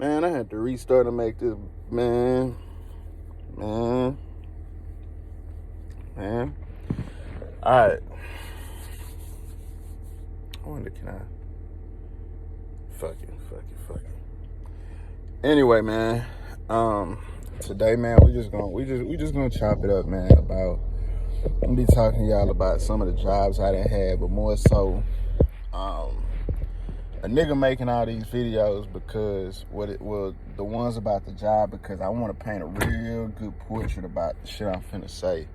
Man, I had to restart and make this. Man. Man. Man. Alright. I wonder, can I? Fuck it. Anyway, man. Today, man, we just gonna chop it up, man, about. I'm gonna be talking to y'all about some of the jobs I done had, but more so, a nigga making all these videos because the ones about the job, because I want to paint a real good portrait about the shit I'm finna say.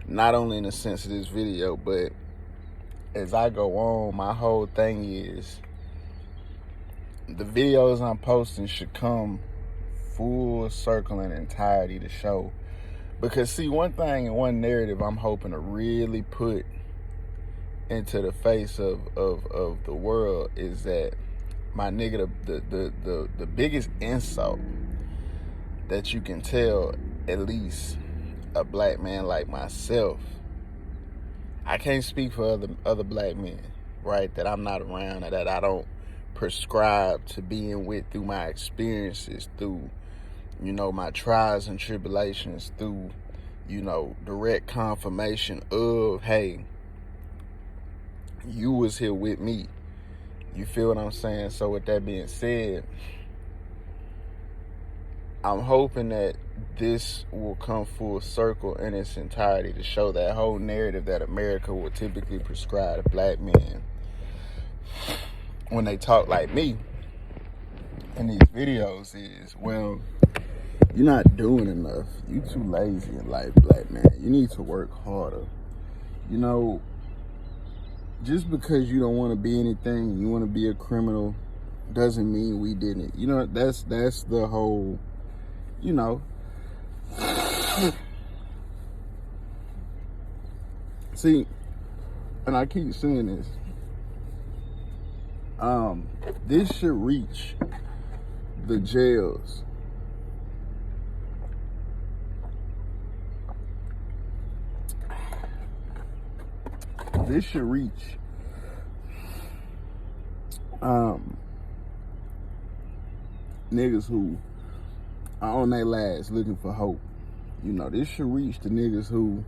Not only in the sense of this video, but as I go on, my whole thing is the videos I'm posting should come full circle in entirety to show. Because see, one thing and one narrative I'm hoping to really put into the face of the world is that, my nigga, the biggest insult that you can tell at least a black man like myself. I can't speak for other black men, right, that I'm not around or that I don't prescribe to being with through my experiences, through, my trials and tribulations, through, direct confirmation of, hey, you was here with me. You feel what I'm saying? So with that being said, I'm hoping that this will come full circle in its entirety to show that whole narrative that America will typically prescribe to black men when they talk like me in these videos is, well, you're not doing enough. You too lazy in life, black man. You need to work harder. Just because you don't want to be anything, you want to be a criminal, doesn't mean we didn't. That's the whole, See, and I keep saying this. This should reach the jails. This should reach niggas who are on their last looking for hope. This should reach the niggas who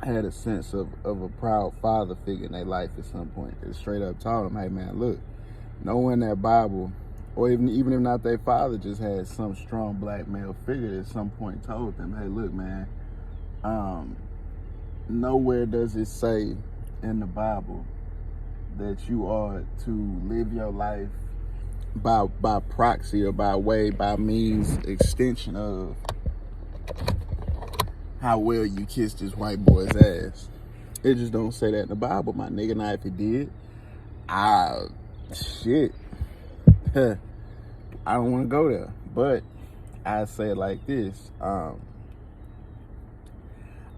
had a sense of a proud father figure in their life at some point. That straight up told them, hey man, look, no one in that Bible, or even if not their father, just had some strong black male figure that at some point told them, hey look man, nowhere does it say in the Bible that you are to live your life by proxy or by means extension of how well you kissed this white boy's ass. It just don't say that in the Bible, my nigga. Now if it did, shit. I don't want to go there. But I say it like this.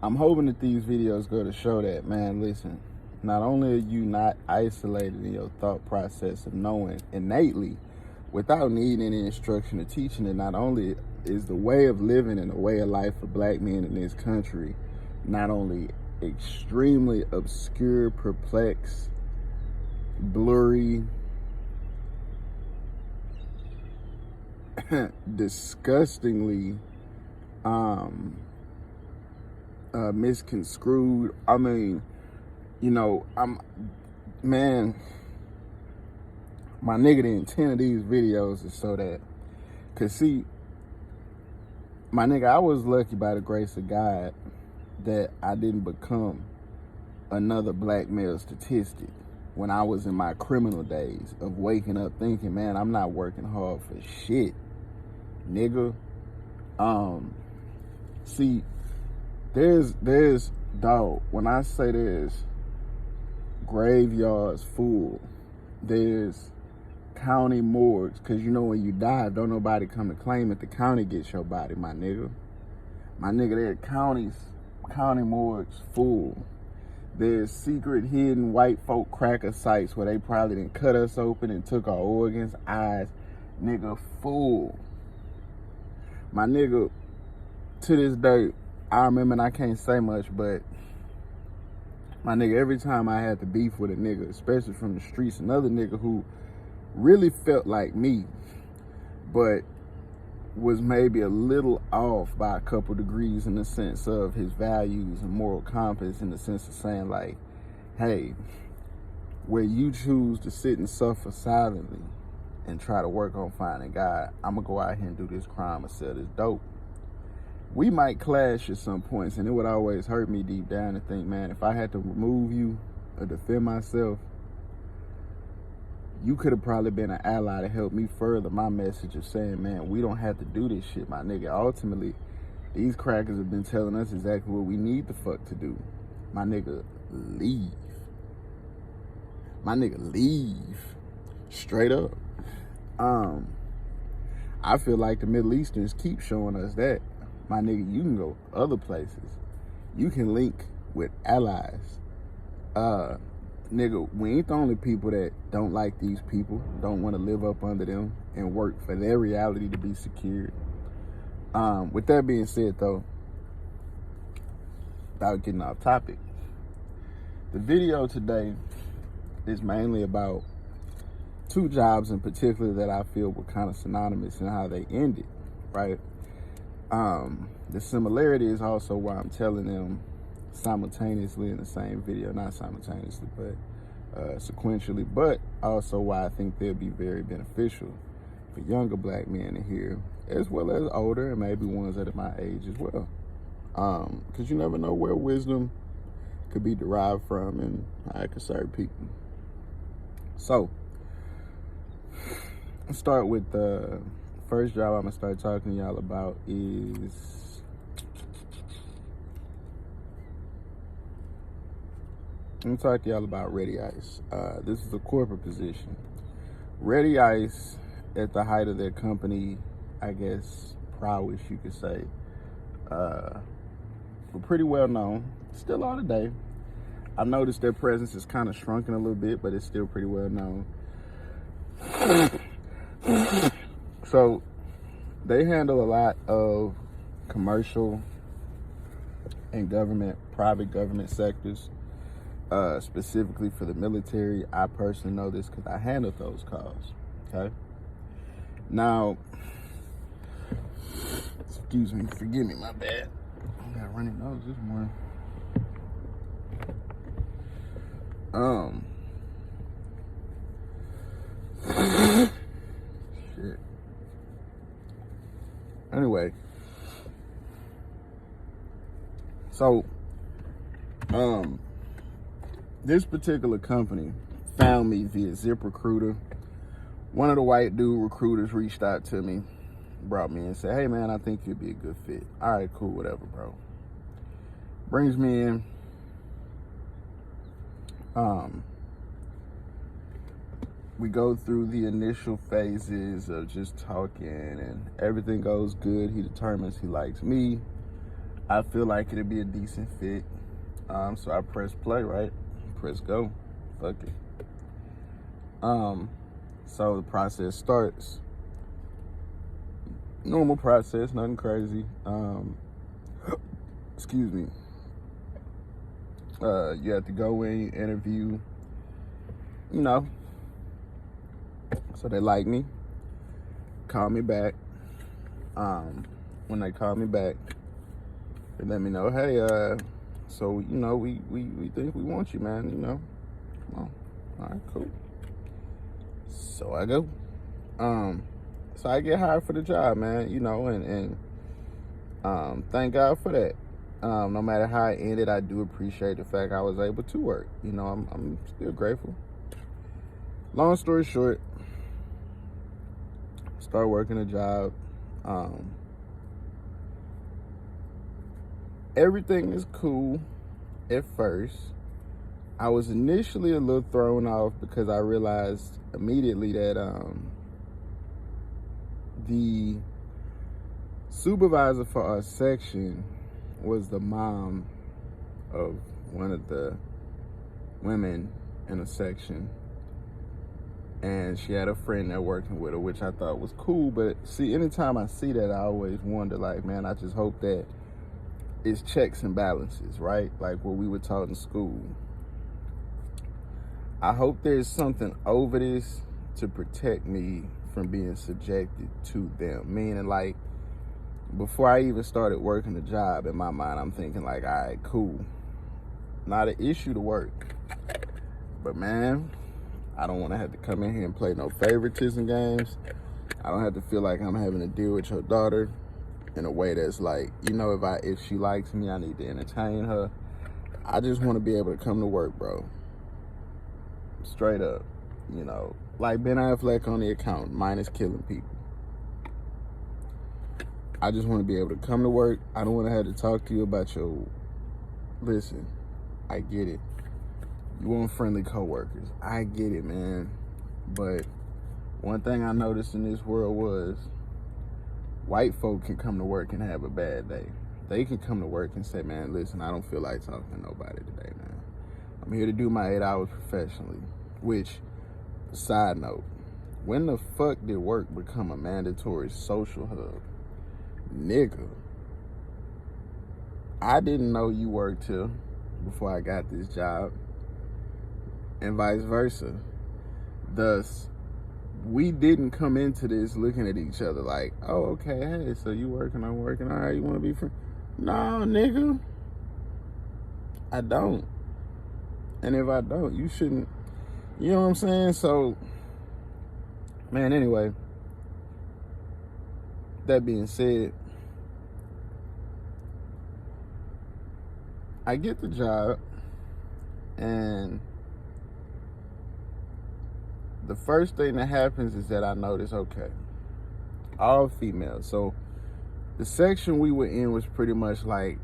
I'm hoping that these videos go to show that, man, listen, not only are you not isolated in your thought process of knowing innately, without needing any instruction or teaching it, not only is the way of living and the way of life for black men in this country not only extremely obscure, perplexed, blurry, disgustingly misconstrued. I mean, my nigga, the intent of these videos is so that, cause see, my nigga, I was lucky by the grace of God that I didn't become another black male statistic when I was in my criminal days of waking up thinking, man, I'm not working hard for shit, nigga. See, there's dog, when I say there's graveyards full, there's county morgues, because when you die, don't nobody come to claim it. The county gets your body, my nigga. There are county morgues full. There's secret hidden white folk cracker sites where they probably done cut us open and took our organs, eyes, nigga, full. My nigga, to this day, I remember, and I can't say much, but My nigga, every time I had to beef with a nigga, especially from the streets, another nigga who really felt like me, but was maybe a little off by a couple degrees in the sense of his values and moral compass, in the sense of saying like, hey, where you choose to sit and suffer silently and try to work on finding God, I'm gonna go out here and do this crime and sell this dope. We might clash at some points, and it would always hurt me deep down to think, man, if I had to remove you or defend myself, you could have probably been an ally to help me further my message of saying, man, we don't have to do this shit, my nigga. Ultimately, these crackers have been telling us exactly what we need the fuck to do. My nigga, leave. My nigga, leave. Straight up. I feel like the Middle Easterns keep showing us that. My nigga, you can go other places. You can link with allies. Nigga, we ain't the only people that don't like these people, don't want to live up under them and work for their reality to be secured. With that being said, though, without getting off topic, the video today is mainly about two jobs in particular that I feel were kind of synonymous in how they ended, right? The similarity is also why I'm telling them simultaneously in the same video, not simultaneously, but sequentially, but also why I think they'll be very beneficial for younger black men to hear, as well as older and maybe ones that are my age as well. Because you never know where wisdom could be derived from and how it could serve people. So, let's start with the first job I'm gonna start talking to y'all about is I'm gonna talk to y'all about Ready Ice. This is a corporate position. Ready Ice, at the height of their company, I guess, prowess, you could say, were pretty well known. Still are today. I noticed their presence is kind of shrunken a little bit, but it's still pretty well known. So they handle a lot of commercial and private government sectors, specifically for the military. I personally know this because I handled those calls, okay? Now, excuse me, forgive me, my bad. I got a runny nose this morning. Shit. Anyway, so, this particular company found me via ZipRecruiter. One of the white dude recruiters reached out to me, brought me in and said, hey man, I think you'd be a good fit. All right, cool, whatever, bro. Brings me in. We go through the initial phases of just talking and everything goes good. He determines he likes me. I feel like it'd be a decent fit. So I press play, right? Press go. Fuck it. So the process starts. Normal process, nothing crazy. Excuse me. You have to go in, interview, you know. So they like me, call me back. When they call me back, they let me know, hey, so, you know, we think we want you, man, you know. Come on. All right, cool. So I go. So I get hired for the job, man, you know, and thank God for that. No matter how it ended, I do appreciate the fact I was able to work. You know, I'm still grateful. Long story short, start working a job. Everything is cool at first. I was initially a little thrown off because I realized immediately that the supervisor for our section was the mom of one of the women in a section. And she had a friend there working with her, which I thought was cool. But see, anytime I see that, I always wonder, like, man, I just hope that it's checks and balances, right? Like what we were taught in school. I hope there's something over this to protect me from being subjected to them. Meaning, like, before I even started working the job, in my mind, I'm thinking, like, all right, cool. Not an issue to work. But, man, I don't want to have to come in here and play no favoritism games. I don't have to feel like I'm having to deal with your daughter in a way that's like, you know, if she likes me, I need to entertain her. I just want to be able to come to work, bro. Straight up, you know, like Ben Affleck on The Accountant, minus killing people. I just want to be able to come to work. I don't want to have to talk to you about your, listen, I get it. You want friendly coworkers. I get it, man. But one thing I noticed in this world was white folk can come to work and have a bad day. They can come to work and say, man, listen, I don't feel like talking to nobody today, man. I'm here to do my 8 hours professionally. Which, side note, when the fuck did work become a mandatory social hub? Nigga, I didn't know you worked here before I got this job, and vice versa. Thus, we didn't come into this looking at each other like, oh, okay, hey, so you working, I'm working, all right, you want to be friends? No, nigga, I don't. And if I don't, you shouldn't, you know what I'm saying? So, man, anyway, that being said, I get the job, and the first thing that happens is that I notice, okay, all females. So the section we were in was pretty much like,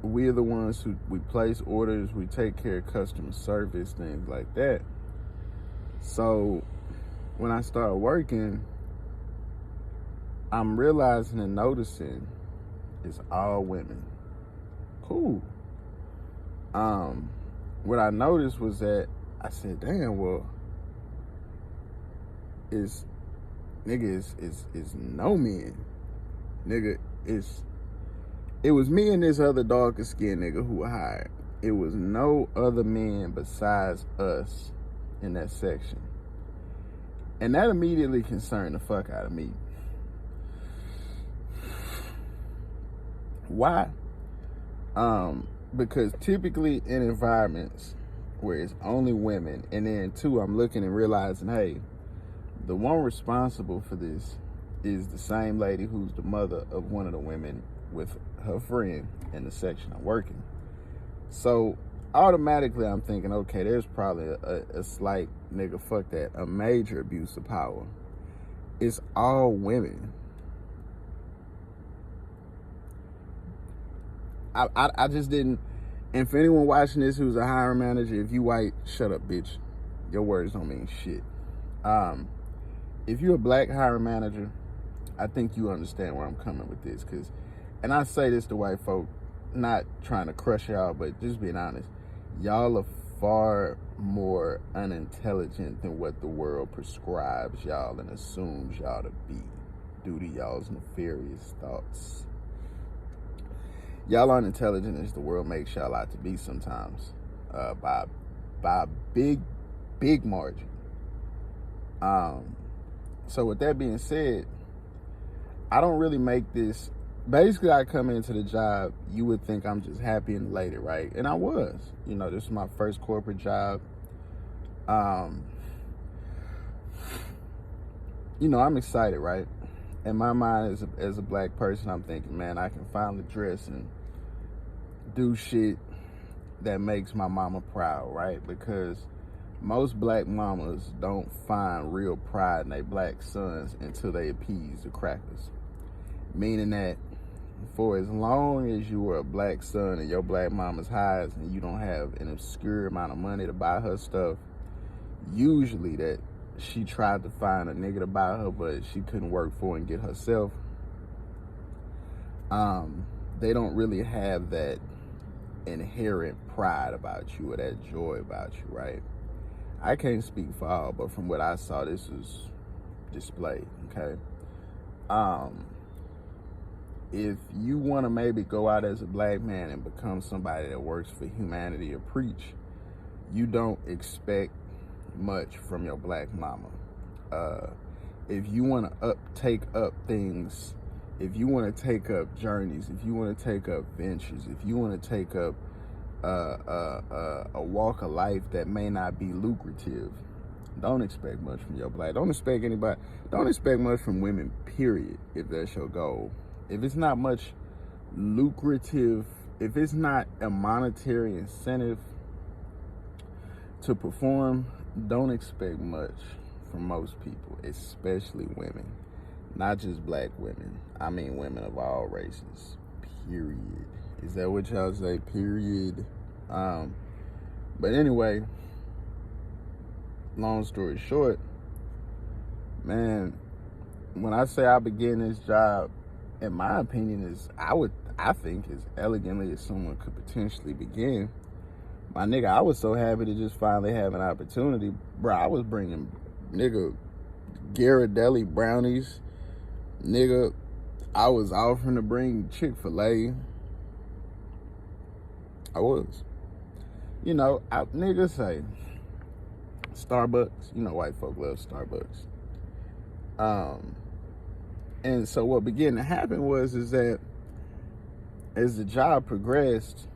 we're the ones who, we place orders, we take care of customer service, things like that. So when I start working, I'm realizing and noticing it's all women. Cool. What I noticed was that I said, damn, well, is no men. Nigga, it was me and this other darker skinned nigga who were hired. It was no other men besides us in that section. And that immediately concerned the fuck out of me. Why? Because typically in environments where it's only women, and then two, I'm looking and realizing, hey, the one responsible for this is the same lady who's the mother of one of the women with her friend in the section I'm working. So automatically I'm thinking, okay, there's probably a slight, nigga, fuck that, a major abuse of power. It's all women. I just didn't, and for anyone watching this who's a hiring manager, if you white, shut up, bitch. Your words don't mean shit. If you're a black hiring manager, I think you understand where I'm coming with this, and I say this to white folk, not trying to crush y'all, but just being honest, y'all are far more unintelligent than what the world prescribes y'all and assumes y'all to be due to y'all's nefarious thoughts. Y'all aren't intelligent as the world makes y'all out to be sometimes, by a big margin. So with that being said, I don't really make this, basically I come into the job, you would think I'm just happy and elated, right? And I was, you know, this was my first corporate job. You know, I'm excited, right? In my mind, as a black person, I'm thinking, man, I can finally dress and do shit that makes my mama proud, right? Because most black mamas don't find real pride in their black sons until they appease the crackers. Meaning that for as long as you were a black son and your black mama's highs and you don't have an obscure amount of money to buy her stuff, usually that she tried to find a nigga to buy her, but she couldn't work for and get herself. They don't really have that inherent pride about you or that joy about you, right? I can't speak for all, but from what I saw, this was displayed, okay? If you want to maybe go out as a black man and become somebody that works for humanity or preach, you don't expect much from your black mama. If you want to take up things, if you want to take up journeys, if you want to take up ventures, if you want to take up a walk of life that may not be lucrative, don't expect much from your black. Don't expect much from women, period, if that's your goal. If it's not much lucrative, if it's not a monetary incentive to perform, don't expect much from most people, especially women. Not just black women. I mean women of all races, period. Is that what y'all say? Period. But anyway, long story short, man, when I say I began this job, in my opinion, I think as elegantly as someone could potentially begin. My nigga, I was so happy to just finally have an opportunity. Bro, I was bringing, nigga, Ghirardelli brownies. Nigga, I was offering to bring Chick-fil-A. I was. You know, niggas say Starbucks. You know, white folk love Starbucks. And so what began to happen is that as the job progressed,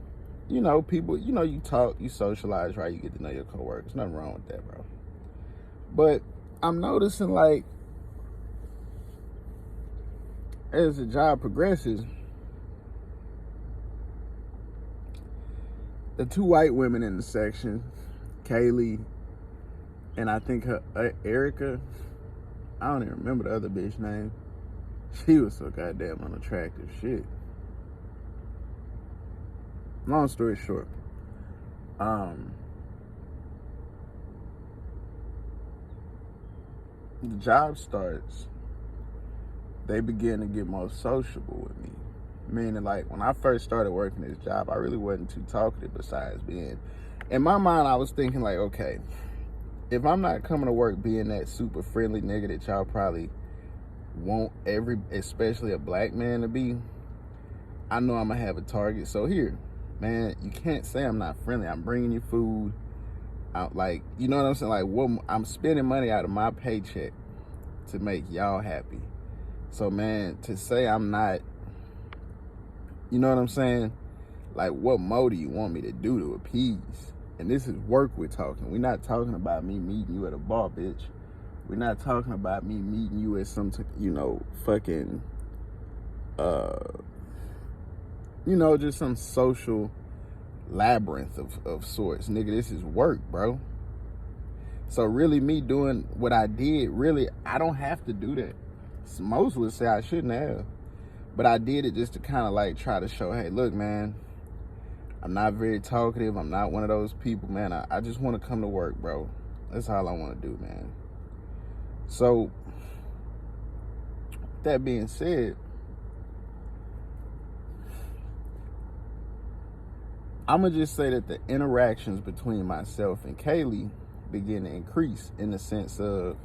you know, people, you know, you talk, you socialize, right? You get to know your coworkers. Nothing wrong with that, bro. But I'm noticing, like, as the job progresses, the two white women in the section, Kaylee, and I think her Erica, I don't even remember the other bitch name. She was so goddamn unattractive shit. Long story short, the job starts, they begin to get more sociable with me. Meaning, like, when I first started working this job, I really wasn't too talkative besides being, in my mind, I was thinking, like, okay, if I'm not coming to work being that super friendly nigga that y'all probably want especially a black man to be, I know I'm gonna have a target. So here, man, you can't say I'm not friendly. I'm bringing you food. Like, you know what I'm saying? Like, I'm spending money out of my paycheck to make y'all happy. So, man, to say I'm not, you know what I'm saying? Like, what more do you want me to do to appease? And this is work we're talking. We're not talking about me meeting you at a bar, bitch. We're not talking about me meeting you at some, you know, fucking, you know, just some social labyrinth of sorts. Nigga, this is work, bro. So really, me doing what I did, really, I don't have to do that. Most would say I shouldn't have. But I did it just to kind of like try to show, hey, look, man, I'm not very talkative. I'm not one of those people, man. I just want to come to work, bro. That's all I want to do, man. So, that being said, I'm going to just say that the interactions between myself and Kaylee begin to increase in the sense of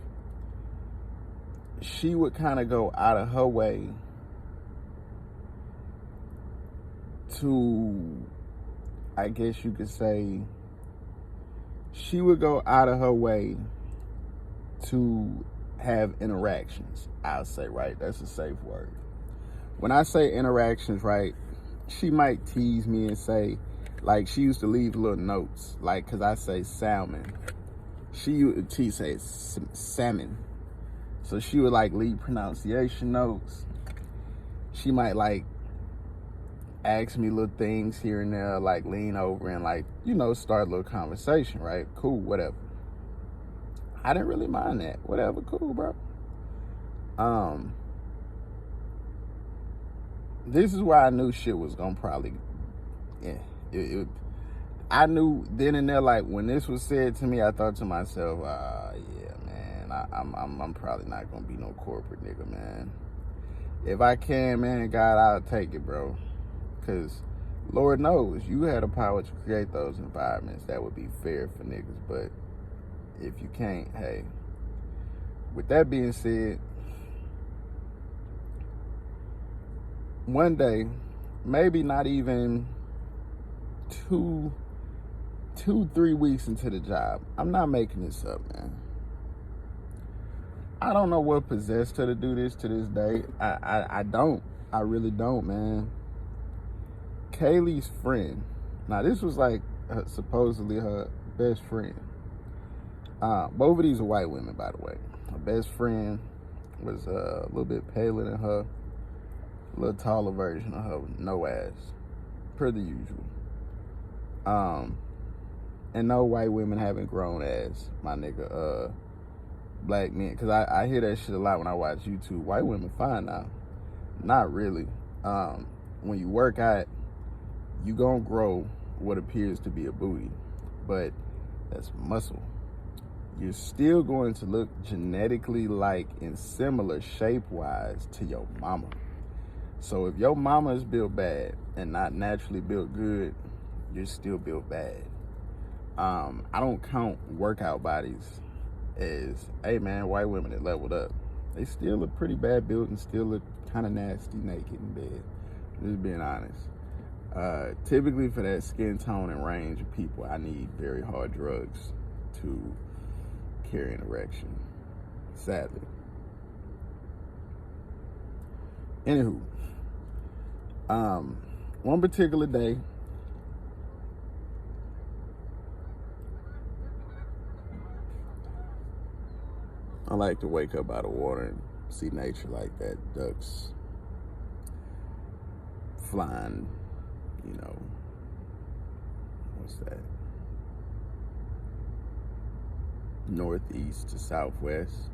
she would kind of go out of her way to, I guess you could say, she would go out of her way to have interactions, I'll say, right? That's a safe word. When I say interactions, right, she might tease me and say, like, she used to leave little notes, like, because I say salmon. She says salmon. So she would, like, leave pronunciation notes. She might, like, ask me little things here and there, like, lean over and, like, you know, start a little conversation, right? Cool, whatever. I didn't really mind that. Whatever, cool, bro. This is where I knew shit was gonna probably, yeah. I knew then and there, like, when this was said to me, I thought to myself, yeah, man, I'm probably not gonna be no corporate nigga, man. If I can, man, God, I'll take it, bro. Cause Lord knows you had the power to create those environments that would be fair for niggas, but if you can't, hey. With that being said, one day, maybe not even too 2-3 weeks into the job. I'm not making this up, man. I don't know what possessed her to do this to this day. I don't. I really don't, man. Kaylee's friend. Now, this was like supposedly her best friend. Both of these are white women, by the way. Her best friend was a little bit paler than her, a little taller version of her with no ass, per the usual. And no white women haven't grown ass, my nigga. Black men, because I hear that shit a lot when I watch YouTube. White women fine now. Not really. When you work out, you gonna grow what appears to be a booty, but that's muscle. You're still going to look genetically like and similar shape-wise to your mama. So if your mama is built bad and not naturally built good, you're still built bad. I don't count workout bodies as, hey man, white women that leveled up. They still look pretty bad built and still look kind of nasty naked in bed. Just being honest. Typically for that skin tone and range of people, I need very hard drugs to carry an erection, sadly. Anywho, one particular day, I like to wake up out of water and see nature like that. Ducks flying, you know, what's that? Northeast to southwest,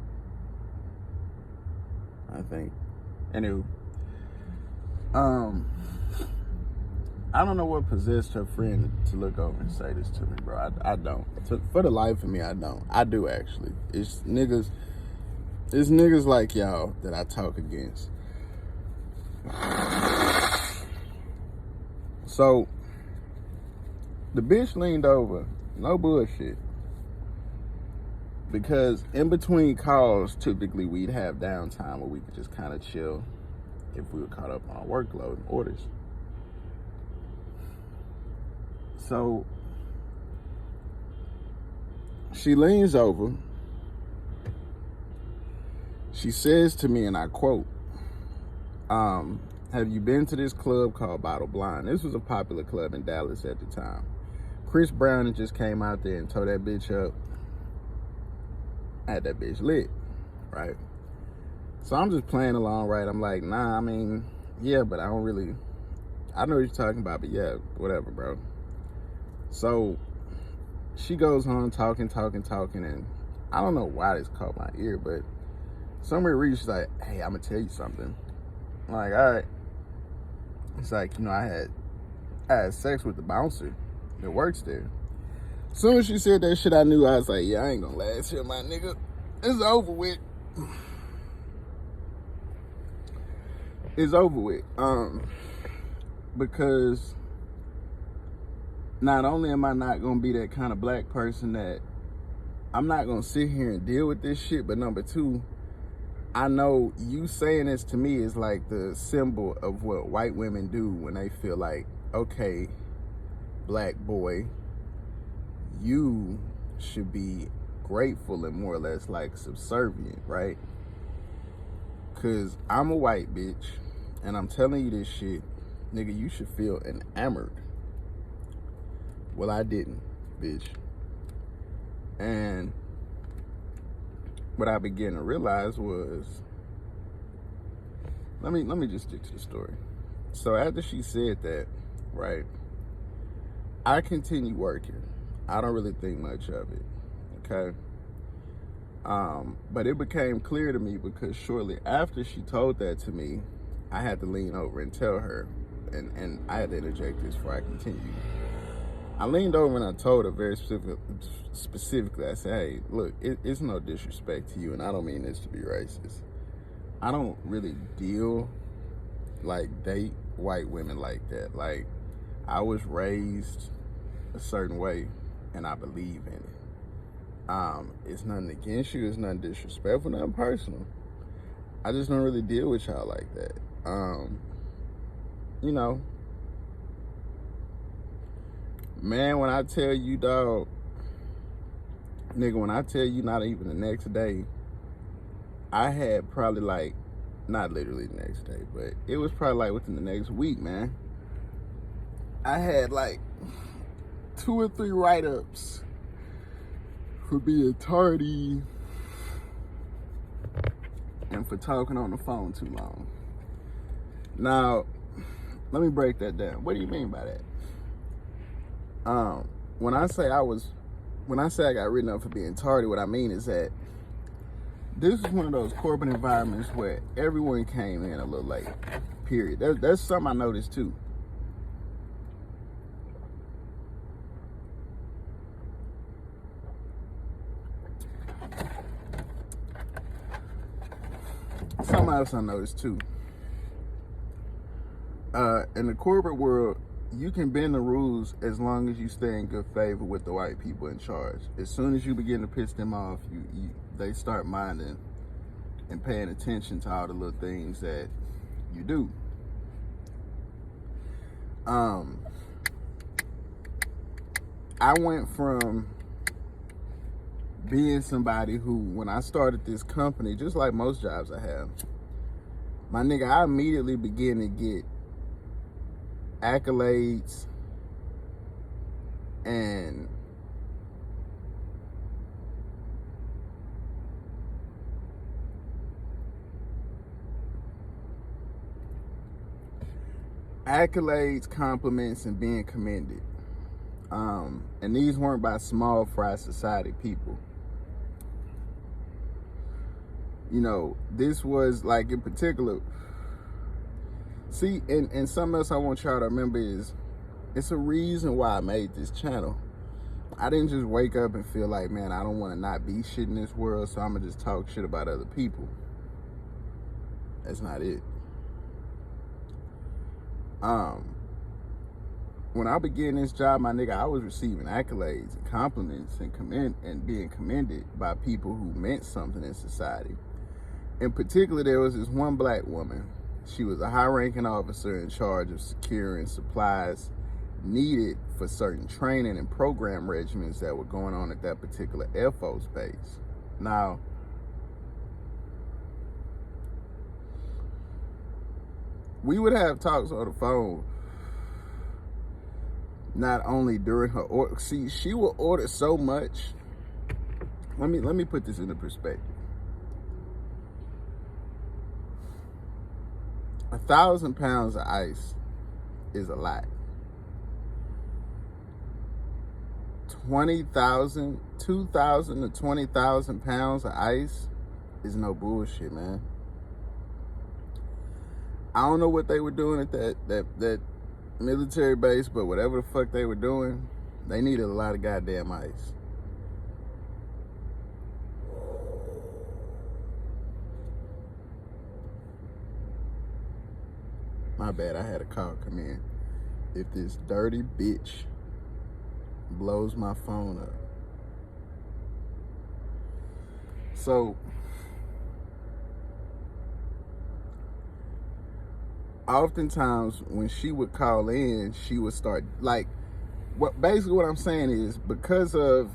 I think. Anyway, I don't know what possessed her friend to look over and say this to me, bro. I don't. For the life of me, I don't. I do, actually. It's niggas like y'all that I talk against. So, the bitch leaned over, no bullshit. Because in between calls, typically we'd have downtime where we could just kind of chill if we were caught up on our workload and orders. So she leans over. She says to me, and I quote, have you been to this club called Bottle Blind? This was a popular club in Dallas at the time. Chris Brown just came out there and tore that bitch up. Had that bitch lit, right? So I'm just playing along, right? I'm like, nah, I mean, yeah, but I know what you're talking about, but yeah, whatever, bro. So she goes on talking, and I don't know why this caught my ear, but somewhere she's like, hey, I'm gonna tell you something. I'm like, all right. It's like, you know, I had sex with the bouncer that works there. As soon as she said that shit, I knew. I was like, yeah, I ain't gonna last here, my nigga. It's over with. It's over with. Because not only am I not gonna be that kind of black person that I'm not gonna sit here and deal with this shit, but number two, I know you saying this to me is like the symbol of what white women do when they feel like, okay, black boy, you should be grateful and more or less like subservient, right? Cause I'm a white bitch and I'm telling you this shit, nigga, you should feel enamored. Well, I didn't, bitch. And what I began to realize was, let me just stick to the story. So after she said that, right, I continued working. I don't really think much of it, okay? But it became clear to me because shortly after she told that to me, I had to lean over and tell her, and I had to interject this before I continued. I leaned over and I told her very specifically, I said, hey, look, it's no disrespect to you, and I don't mean this to be racist. I don't really date white women like that. Like, I was raised a certain way, and I believe in it. It's nothing against you, it's nothing disrespectful, nothing personal. I just don't really deal with y'all like that. You know, Man, when I tell you, dog, nigga, when I tell you not even the next day, I had probably like, not literally the next day, but it was probably like within the next week, man. I had like 2 or 3 write-ups for being tardy and for talking on the phone too long. Now, let me break that down. What do you mean by that? When I say I got written up for being tardy, what I mean is that this is one of those corporate environments where everyone came in a little late. Period. There's something I noticed too. Something else I noticed too. In the corporate world, you can bend the rules as long as you stay in good favor with the white people in charge. As soon as you begin to piss them off, they start minding and paying attention to all the little things that you do. I went from being somebody who, when I started this company, just like most jobs I have, my nigga, I immediately began to get accolades and compliments, and being commended. And these weren't by small fry society people. You know, this was like, in particular, see, and something else I want y'all to remember is, it's a reason why I made this channel. I didn't just wake up and feel like, man, I don't want to not be shit in this world, so I'm gonna just talk shit about other people. That's not it. When I began this job, my nigga, I was receiving accolades and compliments and being commended by people who meant something in society. In particular, there was this one black woman. She was a high-ranking officer in charge of securing supplies needed for certain training and program regimens that were going on at that particular Air Force base. Now, we would have talks on the phone, not only during her order. See, she would order so much. Let me put this into perspective. 1,000 pounds of ice is a lot. 2,000 to 20,000 pounds of ice is no bullshit, man. I don't know what they were doing at that military base, but whatever the fuck they were doing, they needed a lot of goddamn ice. My bad, I had a call come in. If this dirty bitch blows my phone up. So, oftentimes when she would call in, she would start, like, basically what I'm saying is, because of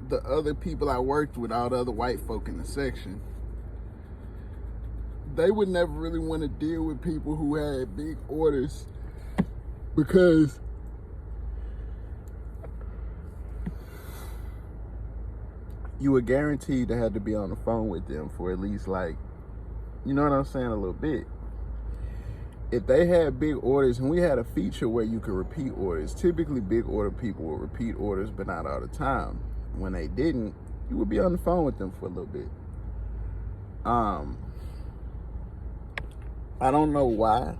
the other people I worked with, all the other white folk in the section, they would never really want to deal with people who had big orders, because you were guaranteed to have to be on the phone with them for at least, like, you know what I'm saying, a little bit. If they had big orders, and we had a feature where you could repeat orders, typically big order people would repeat orders, but not all the time. When they didn't, you would be on the phone with them for a little bit. I don't know why,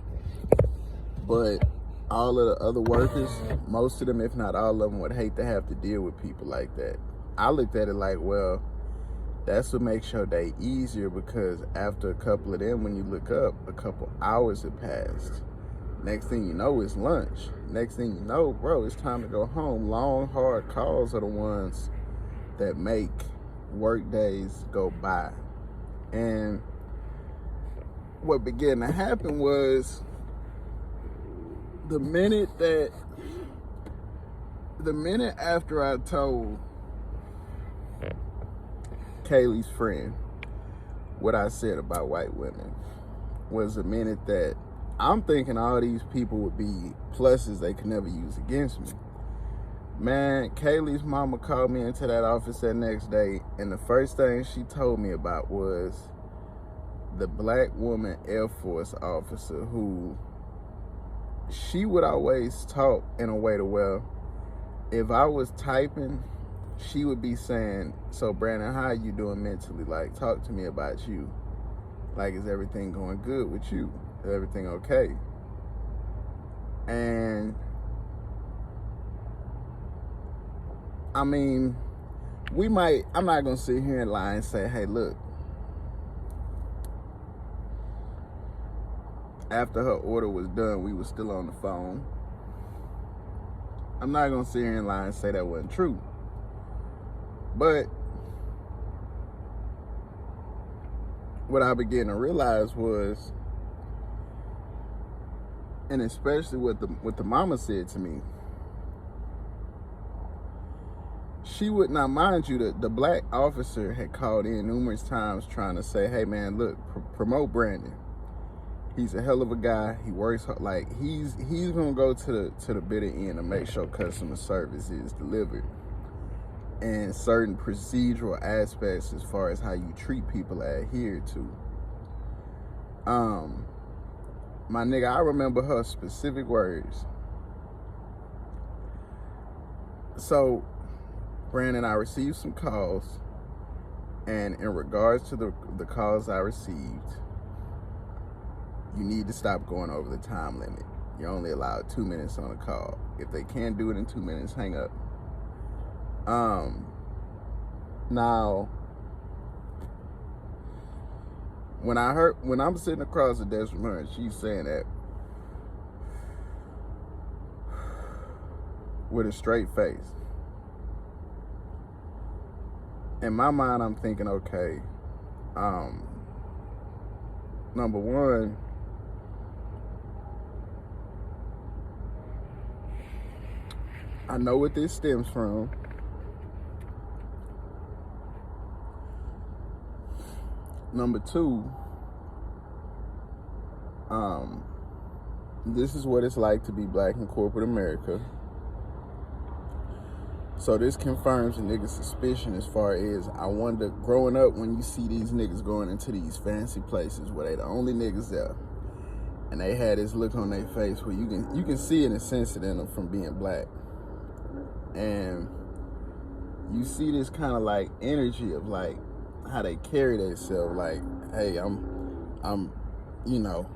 but all of the other workers, most of them, if not all of them, would hate to have to deal with people like that. I looked at it like, well, that's what makes your day easier, because after a couple of them, when you look up, a couple hours have passed. Next thing you know, it's lunch. Next thing you know, bro, it's time to go home. Long, hard calls are the ones that make work days go by. And what began to happen was, the minute that the minute after I told Kaylee's friend what I said about white women was the minute that I'm thinking all these people would be pluses they could never use against me. Man, Kaylee's mama called me into that office that next day, and the first thing she told me about was the black woman Air Force officer who she would always talk in a way to where if I was typing, she would be saying, so Brandon, how are you doing mentally? Like, talk to me about you. Like, is everything going good with you? Is everything okay? And I mean, I'm not gonna sit here and lie and say, hey, look, after her order was done, we were still on the phone. I'm not gonna sit here and lie and say that wasn't true. But what I began to realize was, and especially what the mama said to me, she would not, mind you, the black officer had called in numerous times trying to say, hey man, look, promote Brandon. He's a hell of a guy. He works hard. Like, he's gonna go to the bitter end to make sure customer service is delivered, and certain procedural aspects as far as how you treat people are adhered to. My nigga, I remember her specific words. So, Brandon, I received some calls, and in regards to the calls I received, you need to stop going over the time limit. You're only allowed 2 minutes on a call. If they can't do it in 2 minutes, hang up. Now, when I'm sitting across the desk from her and she's saying that with a straight face, in my mind, I'm thinking, okay, number one, I know what this stems from. Number two, this is what it's like to be black in corporate America. So this confirms a nigga's suspicion as far as, I wonder, growing up, when you see these niggas going into these fancy places where they the only niggas there, and they had this look on their face where you can see it and sense it in them from being black. And you see this kind of like energy of like how they carry themselves, like, hey, I'm, you know.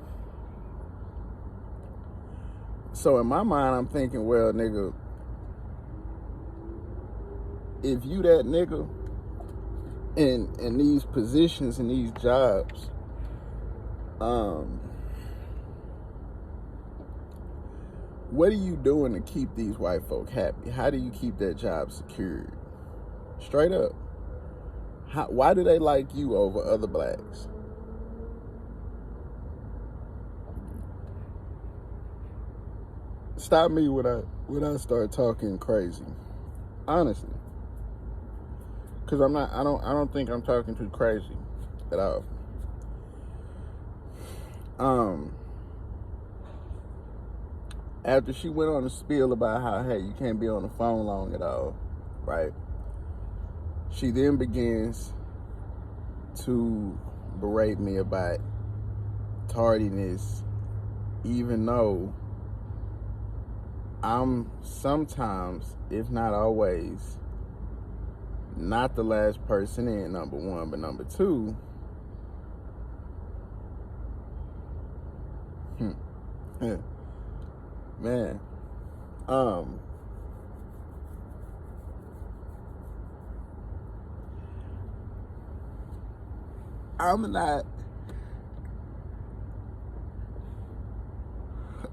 So in my mind, I'm thinking, well, nigga, if you that nigga in these positions, in these jobs, what are you doing to keep these white folk happy? How do you keep that job secured? Straight up. Why do they like you over other blacks? Stop me when I start talking crazy. Honestly. Cause I don't think I'm talking too crazy at all. After she went on a spiel about how, hey, you can't be on the phone long at all, right? She then begins to berate me about tardiness, even though I'm sometimes, if not always, not the last person in, number one, but number two, man,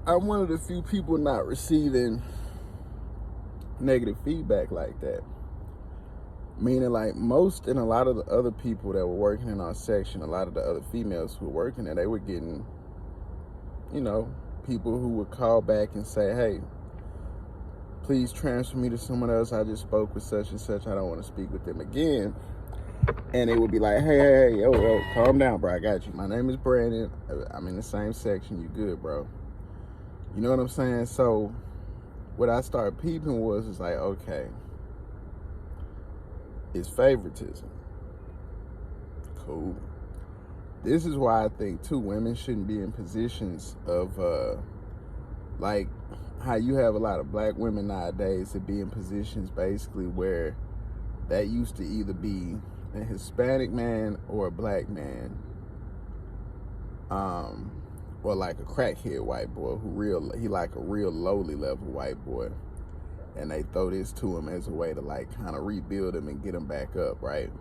I'm one of the few people not receiving negative feedback like that. Meaning, like, most and a lot of the other people that were working in our section, a lot of the other females who were working there, they were getting, you know, people who would call back and say, hey, please transfer me to someone else. I just spoke with such and such. I don't want to speak with them again. And it would be like, hey, yo, calm down, bro. I got you. My name is Brandon. I'm in the same section. You good, bro? You know what I'm saying? So what I started peeping was, it's like, okay, it's favoritism. Cool. This is why I think, too, women shouldn't be in positions of, like, how you have a lot of black women nowadays that be in positions basically where that used to either be a Hispanic man or a black man, or like a crackhead white boy he like a real lowly level white boy, and they throw this to him as a way to like kind of rebuild him and get him back up, right?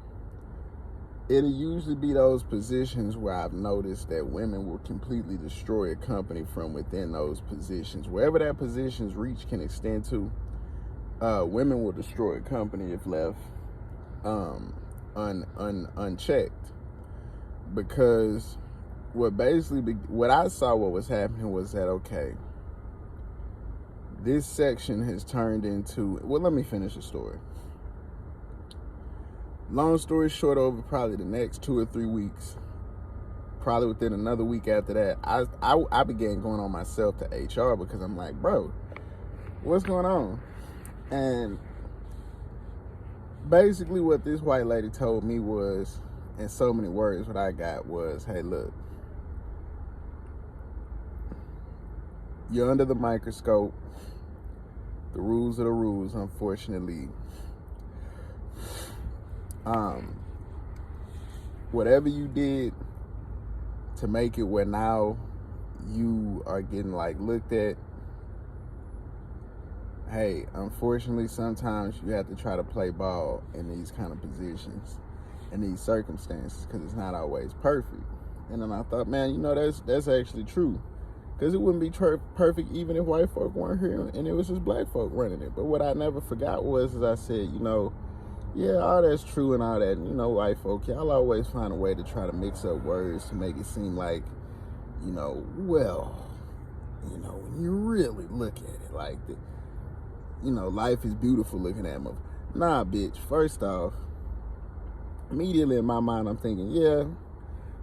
It'll usually be those positions where I've noticed that women will completely destroy a company from within those positions. Wherever that position's reach can extend to, women will destroy a company if left unchecked. Because what I saw what was happening was that, okay, this section has turned into, well, let me finish the story. Long story short, over probably the next 2 or 3 weeks, probably within another week after that, I began going on myself to HR because I'm like, bro, what's going on? And basically what this white lady told me was, in so many words, what I got was, hey, look, you're under the microscope. The rules are the rules, unfortunately. Whatever you did to make it where now you are getting like looked at, hey, unfortunately sometimes you have to try to play ball in these kind of positions, in these circumstances, because it's not always perfect. And then I thought, man, you know, that's actually true, because it wouldn't be perfect even if white folk weren't here and it was just black folk running it. But what I never forgot was, as I said, you know, yeah, all that's true and all that. You know, white folk, y'all always find a way to try to mix up words to make it seem like, you know, well, you know, when you really look at it like, you know, life is beautiful looking at them. Nah, bitch, first off, immediately in my mind, I'm thinking, yeah,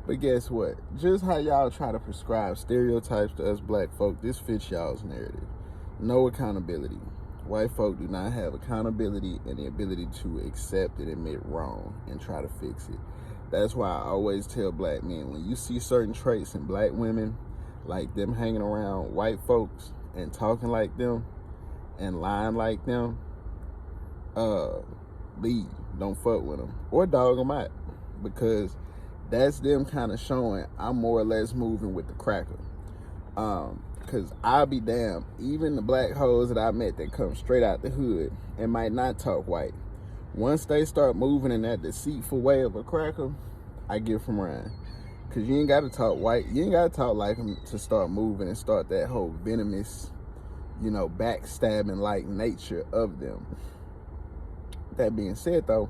but guess what? Just how y'all try to prescribe stereotypes to us black folk, this fits y'all's narrative. No accountability. White folk do not have accountability and the ability to accept and admit wrong and try to fix it. That's why I always tell black men, when you see certain traits in black women, like them hanging around white folks and talking like them and lying like them, leave. Don't fuck with them or dog them out, because that's them kind of showing I'm more or less moving with the cracker. Because I'll be damned, even the black hoes that I met that come straight out the hood and might not talk white, once they start moving in that deceitful way of a cracker, I get from around. Because you ain't got to talk white, you ain't got to talk like them to start moving and start that whole venomous, you know, backstabbing like nature of them. That being said, though,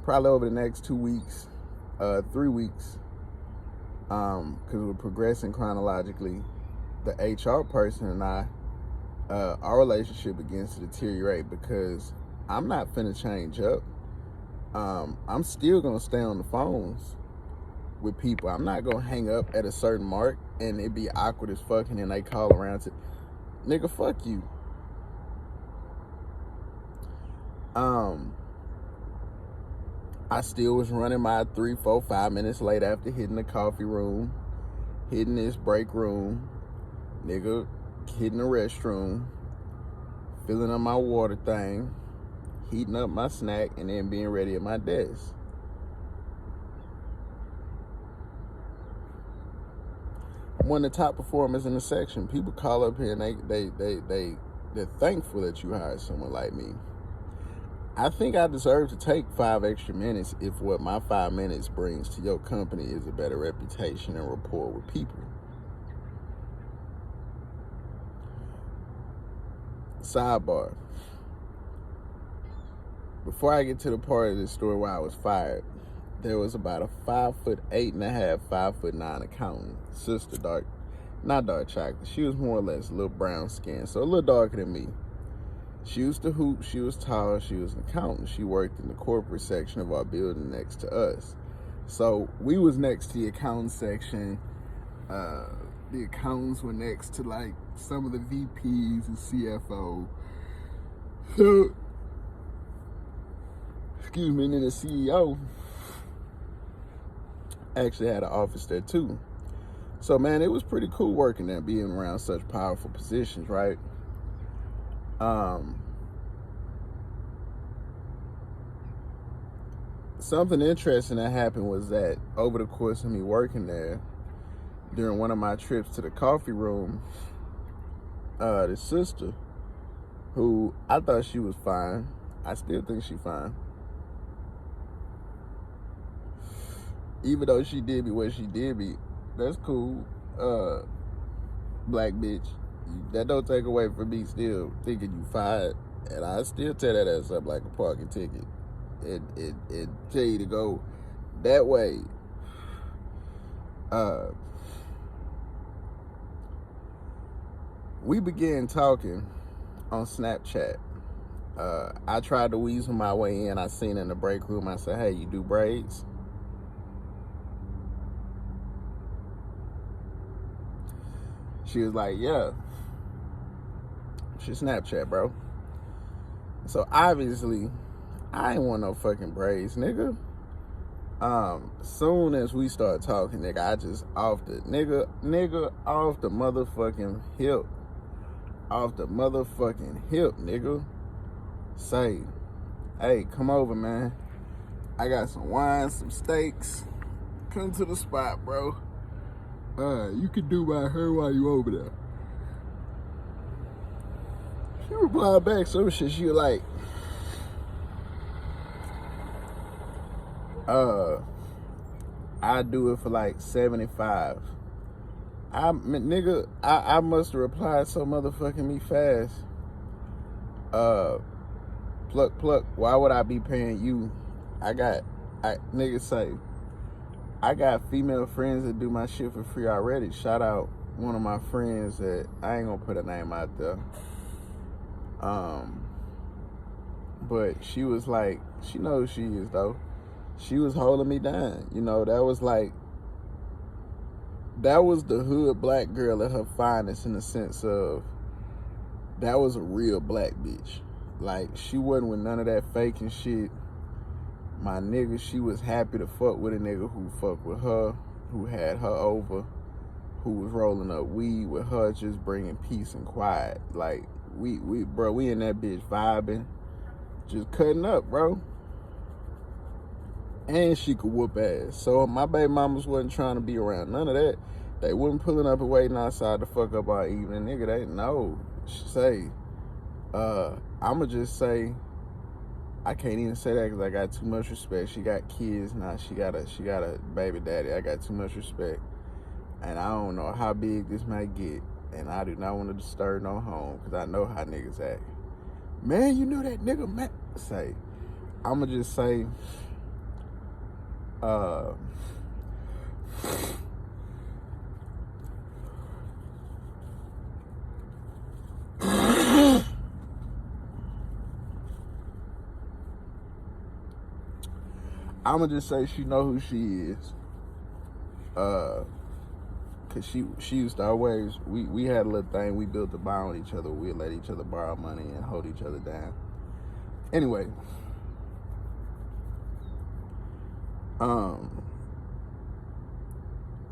probably over the next 2 weeks, 3 weeks, because we're progressing chronologically, the HR person and I, our relationship begins to deteriorate, because I'm not finna change up. I'm still gonna stay on the phones with people. I'm not gonna hang up at a certain mark and it be awkward as fuck, and then they call around to, nigga, fuck you. I still was running my 3, 4, 5 minutes late after hitting the coffee room, hitting this break room, nigga, hitting the restroom, filling up my water thing, heating up my snack, and then being ready at my desk. I'm one of the top performers in the section. People call up here and they're thankful that you hired someone like me. I think I deserve to take 5 extra minutes if what my 5 minutes brings to your company is a better reputation and rapport with people. Sidebar. Before I get to the part of this story where I was fired, there was about a 5'8.5", 5'9" accountant, sister, not dark chocolate. She was more or less a little brown skin, so a little darker than me. She used to hoop, she was tall, she was an accountant. She worked in the corporate section of our building next to us. So we was next to the accountant section. The accountants were next to like some of the VPs and CFO. So, excuse me, and then the CEO actually had an office there too. So man, it was pretty cool working there, being around such powerful positions, right? Something interesting that happened was that over the course of me working there, during one of my trips to the coffee room, the sister, who I thought she was fine, I still think she fine, even though she did me what she did me. That's cool, black bitch. That don't take away from me still thinking you fine, and I still tear that ass up like a parking ticket. It tell you to go that way. We began talking on Snapchat. I tried to weasel my way in. I seen her in the break room. I said, "Hey, you do braids?" She was like, "Yeah." She Snapchat, bro. So obviously, I ain't want no fucking braids, nigga. Soon as we start talking, nigga, I just off the nigga off the motherfucking hip. Off the motherfucking hip, nigga. Say, "Hey, come over, man. I got some wine, some steaks. Come to the spot, bro. You can do my hair while you over there." She replied back some shit. She was like, I do it for like 75. I must have replied so motherfucking me fast. Pluck, why would I be paying you? Niggas say, I got female friends that do my shit for free already. Shout out one of my friends that I ain't gonna put a name out there. But she was like, she knows who she is though. She was holding me down. You know, that was the hood black girl at her finest, in the sense of that was a real black bitch. Like, she wasn't with none of that faking shit. My nigga, she was happy to fuck with a nigga who fucked with her, who had her over, who was rolling up weed with her, just bringing peace and quiet. Like, we in that bitch vibing, just cutting up, bro. And she could whoop ass. So my baby mamas wasn't trying to be around none of that. They wasn't pulling up and waiting outside to fuck up our evening. Nigga, they know. Say, I'ma just say, I can't even say that because I got too much respect. She got kids now. She got a baby daddy. I got too much respect. And I don't know how big this might get. And I do not want to disturb no home because I know how niggas act. Man, you knew that nigga, man. Say, I'ma just say, I'ma just say she know who she is. Cause she used to always, we had a little thing, we built a bond with each other. We'd let each other borrow money and hold each other down. Anyway,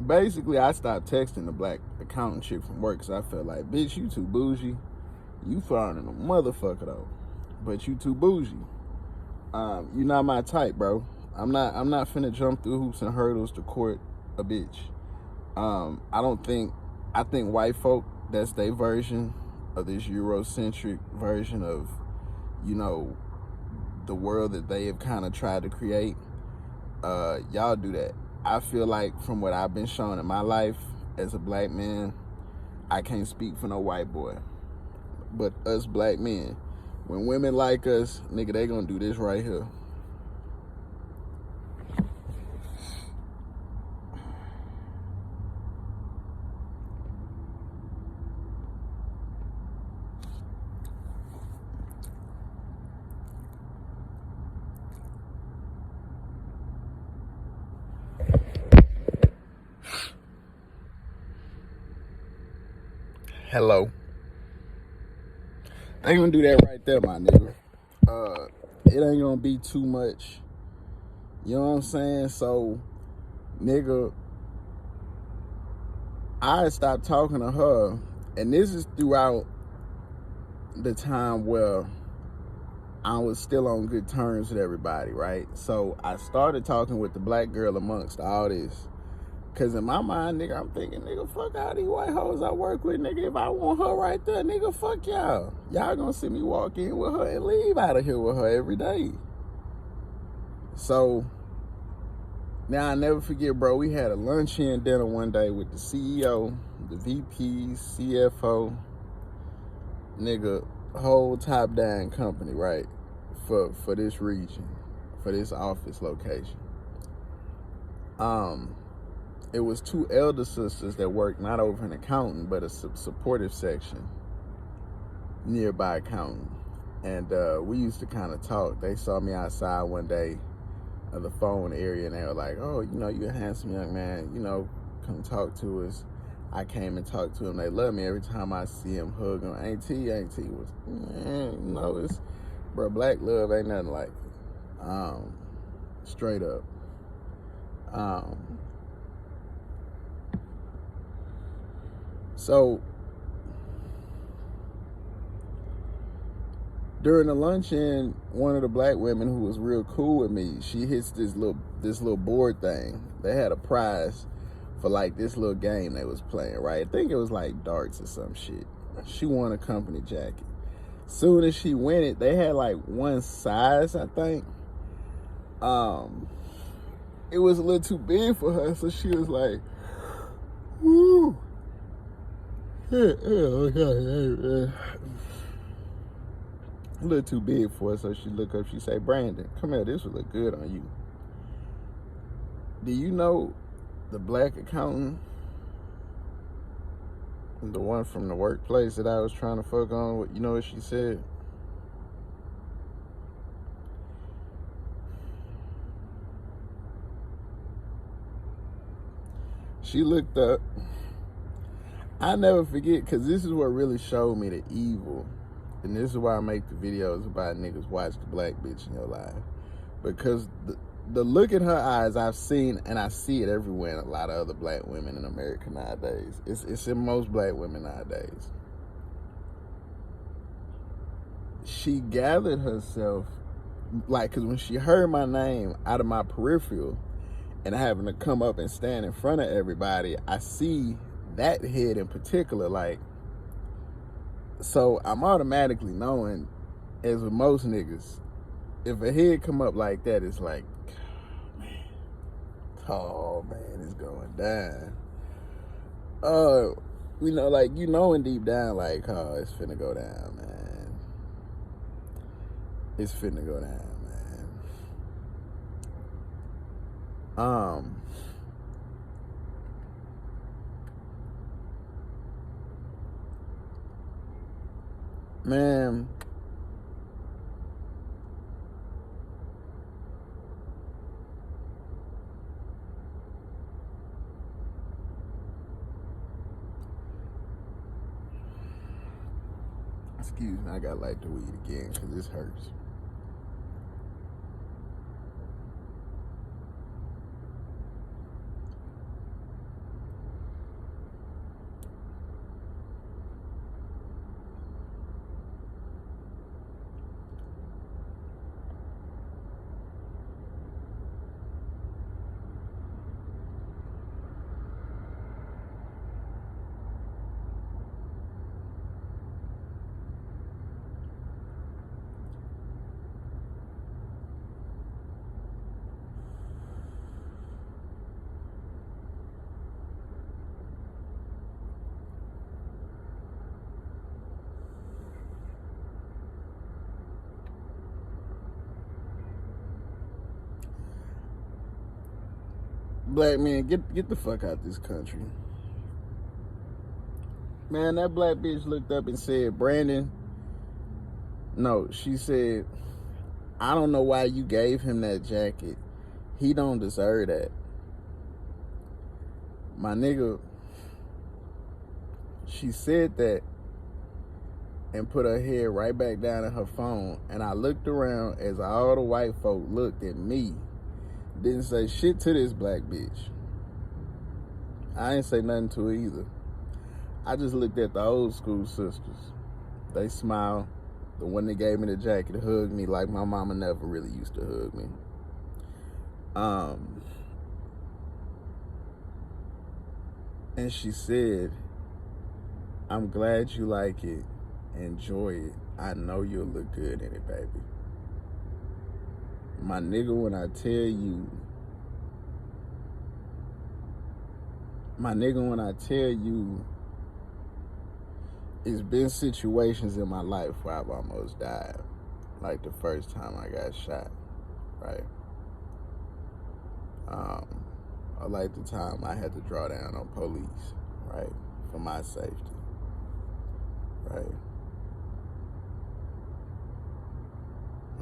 basically I stopped texting the black accountant chick from work because I felt like, bitch, you too bougie. You foreign a motherfucker though, but you too bougie. You not my type, bro. I'm not finna jump through hoops and hurdles to court a bitch. I think white folk, that's their version of this Eurocentric version of, you know, the world that they have kind of tried to create. Y'all do that. I feel like from what I've been shown in my life as a black man, I can't speak for no white boy. But us black men, when women like us, nigga, they gonna do this right here. Hello. I ain't gonna do that right there, my nigga. It ain't gonna be too much. You know what I'm saying? So, nigga, I stopped talking to her, and this is throughout the time where I was still on good terms with everybody, right? So I started talking with the black girl amongst all this. Cause in my mind, nigga, I'm thinking, nigga, fuck all these white hoes I work with, nigga. If I want her right there, nigga, fuck y'all. Y'all gonna see me walk in with her and leave out of here with her every day. So now I never forget, bro. We had a luncheon dinner one day with the CEO, the VP, CFO, nigga, whole top down company, right? For this region, for this office location. It was two elder sisters that worked not over an accountant, but a supportive section nearby accountant. And we used to kind of talk. They saw me outside one day of the phone area, and they were like, oh, you know, you're a handsome young man, you know, come talk to us. I came and talked to them. They love me. Every time I see them, hug them. Ain't T was, man, you know, it's, bro, black love ain't nothing like it. Straight up. So during the luncheon, one of the black women who was real cool with me, she hits this little board thing. They had a prize for like this little game they was playing, right? I think it was like darts or some shit. She won a company jacket. Soon as she won it, they had like one size, I think. It was a little too big for her, so she was like, woo. A little too big for her, so she look up, she say, Brandon, come here, this would look good on you. Do you know the black accountant? The one from the workplace that I was trying to fuck on, you know what she said? She looked up. I never forget, because this is what really showed me the evil. And this is why I make the videos about niggas watch the black bitch in your life. Because the look in her eyes I've seen, and I see it everywhere in a lot of other black women in America nowadays. It's in most black women nowadays. She gathered herself, like, because when she heard my name out of my peripheral and having to come up and stand in front of everybody, I see that head in particular, like, so I'm automatically knowing, as with most niggas, if a head come up like that, it's like, oh man, it's going down. You know, like, you knowing deep down, like, oh, it's finna go down, man. It's finna go down, man. Man, excuse me, I gotta light the weed again because this hurts. Black man, get the fuck out this country. Man, that black bitch looked up and said, Brandon, no, she said, I don't know why you gave him that jacket. He don't deserve that. My nigga, She said that and put her head right back down in her phone. And I looked around as all the white folk looked at me. Didn't say shit to this black bitch. I ain't say nothing to her either. I just looked at the old school sisters. They smiled. The one that gave me the jacket hugged me like my mama never really used to hug me. And she said, I'm glad you like it. Enjoy it. I know you'll look good in it, baby. My nigga, when I tell you, it's been situations in my life where I've almost died. Like the first time I got shot, right? Or like the time I had to draw down on police, right? For my safety, right?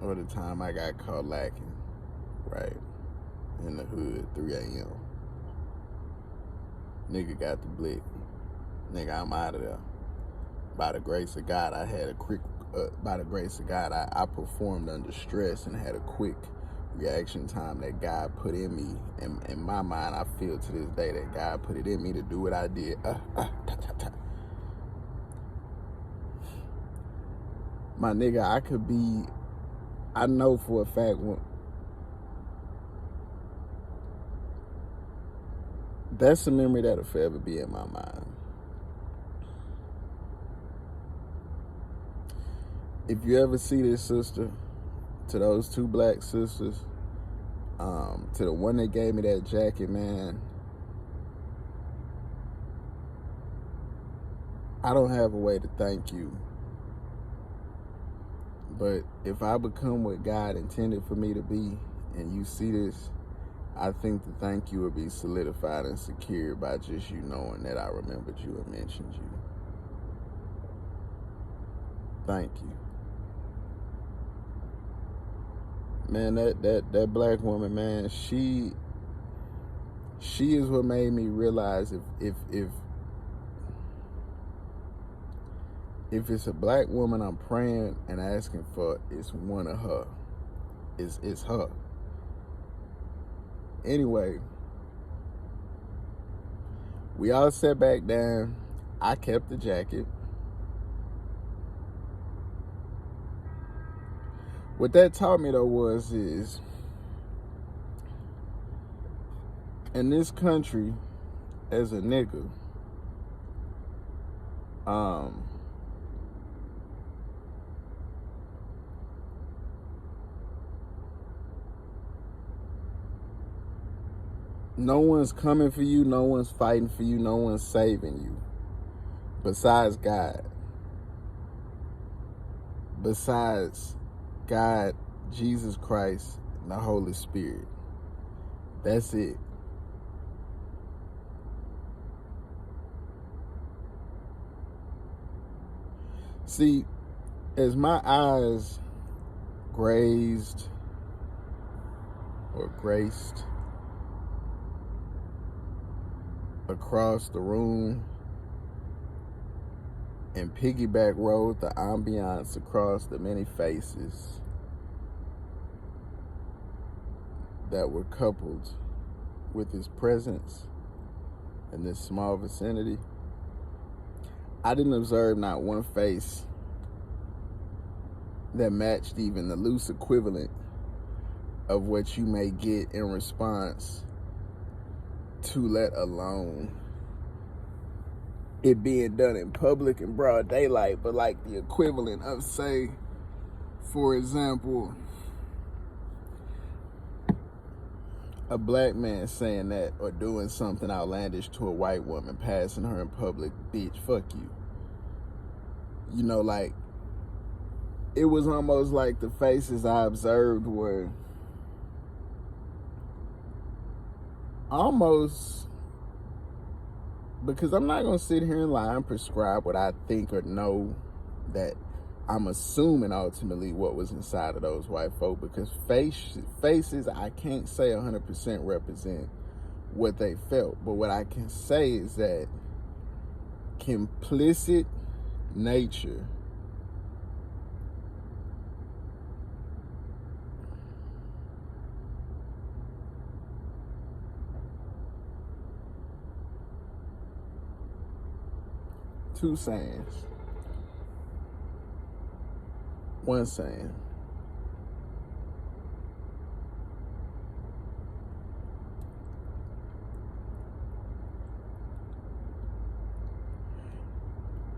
Or the time I got caught lacking, right? In the hood, 3 a.m. Nigga got the blick. Nigga, I'm out of there. By the grace of God, I had a quick, I performed under stress and had a quick reaction time that God put in me. And in my mind, I feel to this day that God put it in me to do what I did. My nigga, I know for a fact that's a memory that'll forever be in my mind. If you ever see this sister, to those 2 black sisters, to the one that gave me that jacket, man, I don't have a way to thank you. But if I become what God intended for me to be, and you see this, I think the thank you will be solidified and secured by just you knowing that I remembered you and mentioned you. Thank you. Man, that black woman, man, she is what made me realize if it's a black woman I'm praying and asking for, it's one of her. It's her. Anyway, we all sat back down. I kept the jacket. What that taught me though is in this country, as a nigga, no one's coming for you, no one's fighting for you, no one's saving you. Besides God. Besides God, Jesus Christ, and the Holy Spirit. That's it. See, as my eyes grazed or graced across the room and piggyback rode the ambiance across the many faces that were coupled with his presence in this small vicinity, I didn't observe not one face that matched even the loose equivalent of what you may get in response to, let alone it being done in public in broad daylight, but like the equivalent of, say, for example, a black man saying that or doing something outlandish to a white woman, passing her in public, bitch, fuck you. You know, like, it was almost like the faces I observed were almost, because I'm not going to sit here and lie and prescribe what I think or know, that I'm assuming ultimately what was inside of those white folk, because faces I can't say 100% represent what they felt. But what I can say is that complicit nature two sayings. One saying.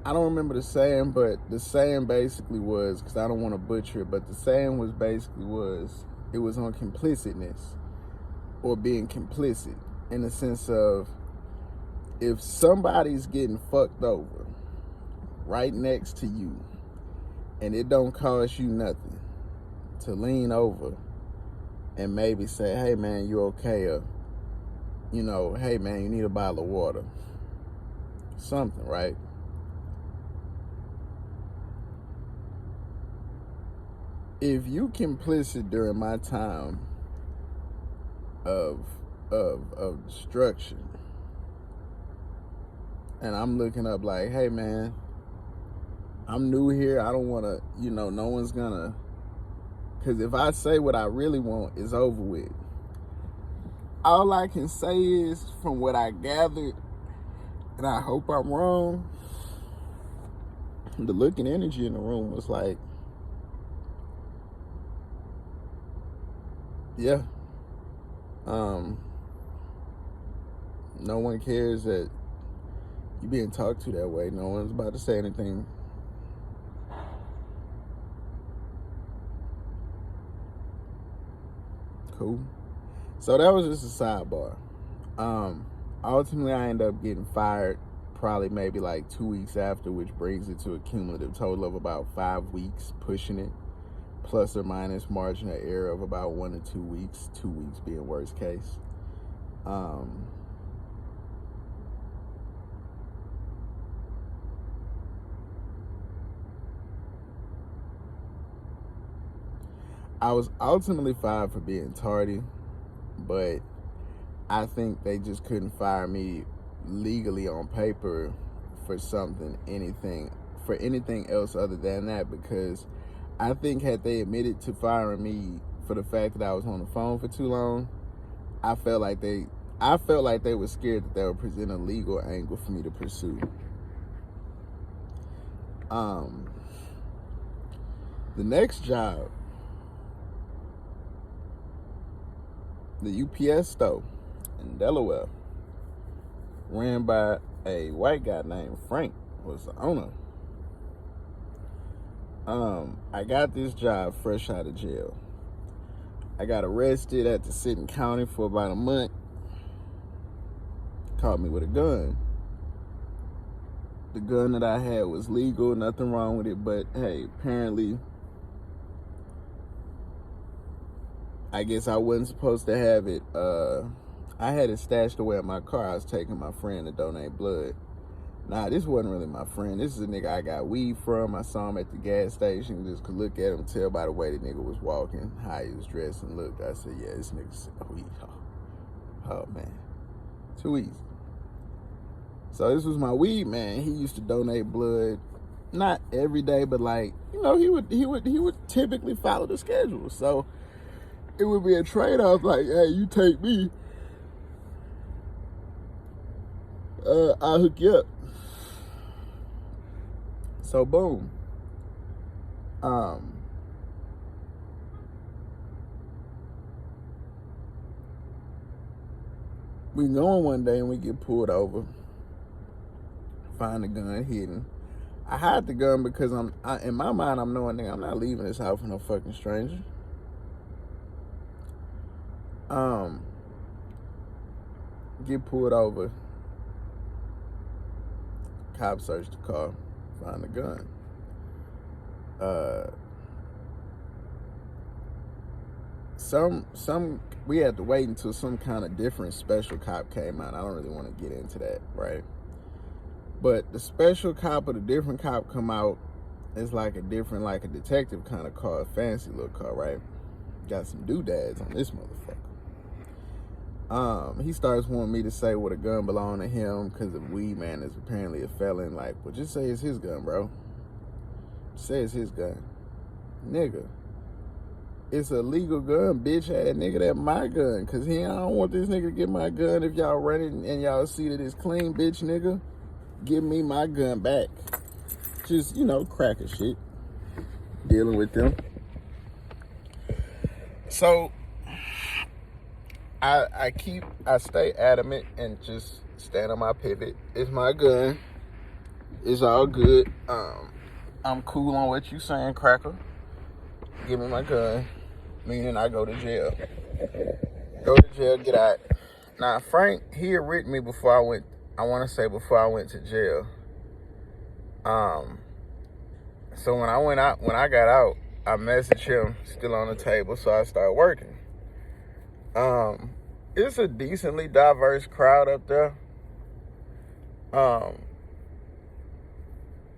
I don't remember the saying, but the saying basically was, because I don't want to butcher it, but the saying was basically it was on complicitness, or being complicit, in the sense of, if somebody's getting fucked over right next to you and it don't cost you nothing to lean over and maybe say, hey man, you okay? Or, you know, hey man, you need a bottle of water. Something, right? If you complicit during my time of destruction, and I'm looking up like, hey man, I'm new here, I don't want to, you know, no one's gonna, because if I say what I really want, it's over with. All I can say is, from what I gathered, and I hope I'm wrong, the look and energy in the room was like, yeah, no one cares that you being talked to that way. No one's about to say anything. Cool. So that was just a sidebar. Ultimately, I ended up getting fired probably maybe like 2 weeks after, which brings it to a cumulative total of about 5 weeks, pushing it, plus or minus margin of error of about 1 to 2 weeks, 2 weeks being worst case. I was ultimately fired for being tardy, but I think they just couldn't fire me legally on paper for anything else other than that, because I think had they admitted to firing me for the fact that I was on the phone for too long, I felt like they were scared that they would present a legal angle for me to pursue. The next job, the UPS store in Delaware, ran by a white guy named Frank, was the owner. I got this job fresh out of jail. I got arrested at the Sitting County for about a month. Caught me with a gun. The gun that I had was legal, nothing wrong with it, but hey, apparently, I guess I wasn't supposed to have it. I had it stashed away in my car. I was taking my friend to donate blood. Nah, this wasn't really my friend. This is a nigga I got weed from. I saw him at the gas station. Just could look at him, tell by the way the nigga was walking, how he was dressed, and looked. I said, yeah, this nigga's selling weed. Oh, man. Too easy. So this was my weed man. He used to donate blood, not every day, but like, you know, he would typically follow the schedule. So it would be a trade-off, like, hey, you take me, I'll hook you up. So boom. We going one day and we get pulled over. Find the gun hidden. I hide the gun because in my mind, I'm knowing, nigga, I'm not leaving this house for no fucking stranger. Get pulled over. Cop search the car, find the gun. We had to wait until some kind of different special cop came out. I don't really want to get into that, right? But the special cop or the different cop come out is like a different, like a detective kind of car, a fancy little car, right? Got some doodads on this motherfucker. He starts wanting me to say what a gun belonged to him because the weed man is apparently a felon. Like, well, just say it's his gun, bro. Say it's his gun. Nigga. It's a legal gun, bitch ass nigga. That's my gun. Cause I don't want this nigga to get my gun if y'all running and y'all see that it's clean, bitch nigga. Give me my gun back. Just, cracker shit. Dealing with them. So I stay adamant and just stand on my pivot. It's my gun. It's all good. I'm cool on what you saying, cracker. Give me my gun. Meaning I go to jail. Go to jail, get out. Now, Frank, he had written me before I went to jail. So when I got out, I messaged him still on the table, so I started working. It's a decently diverse crowd up there.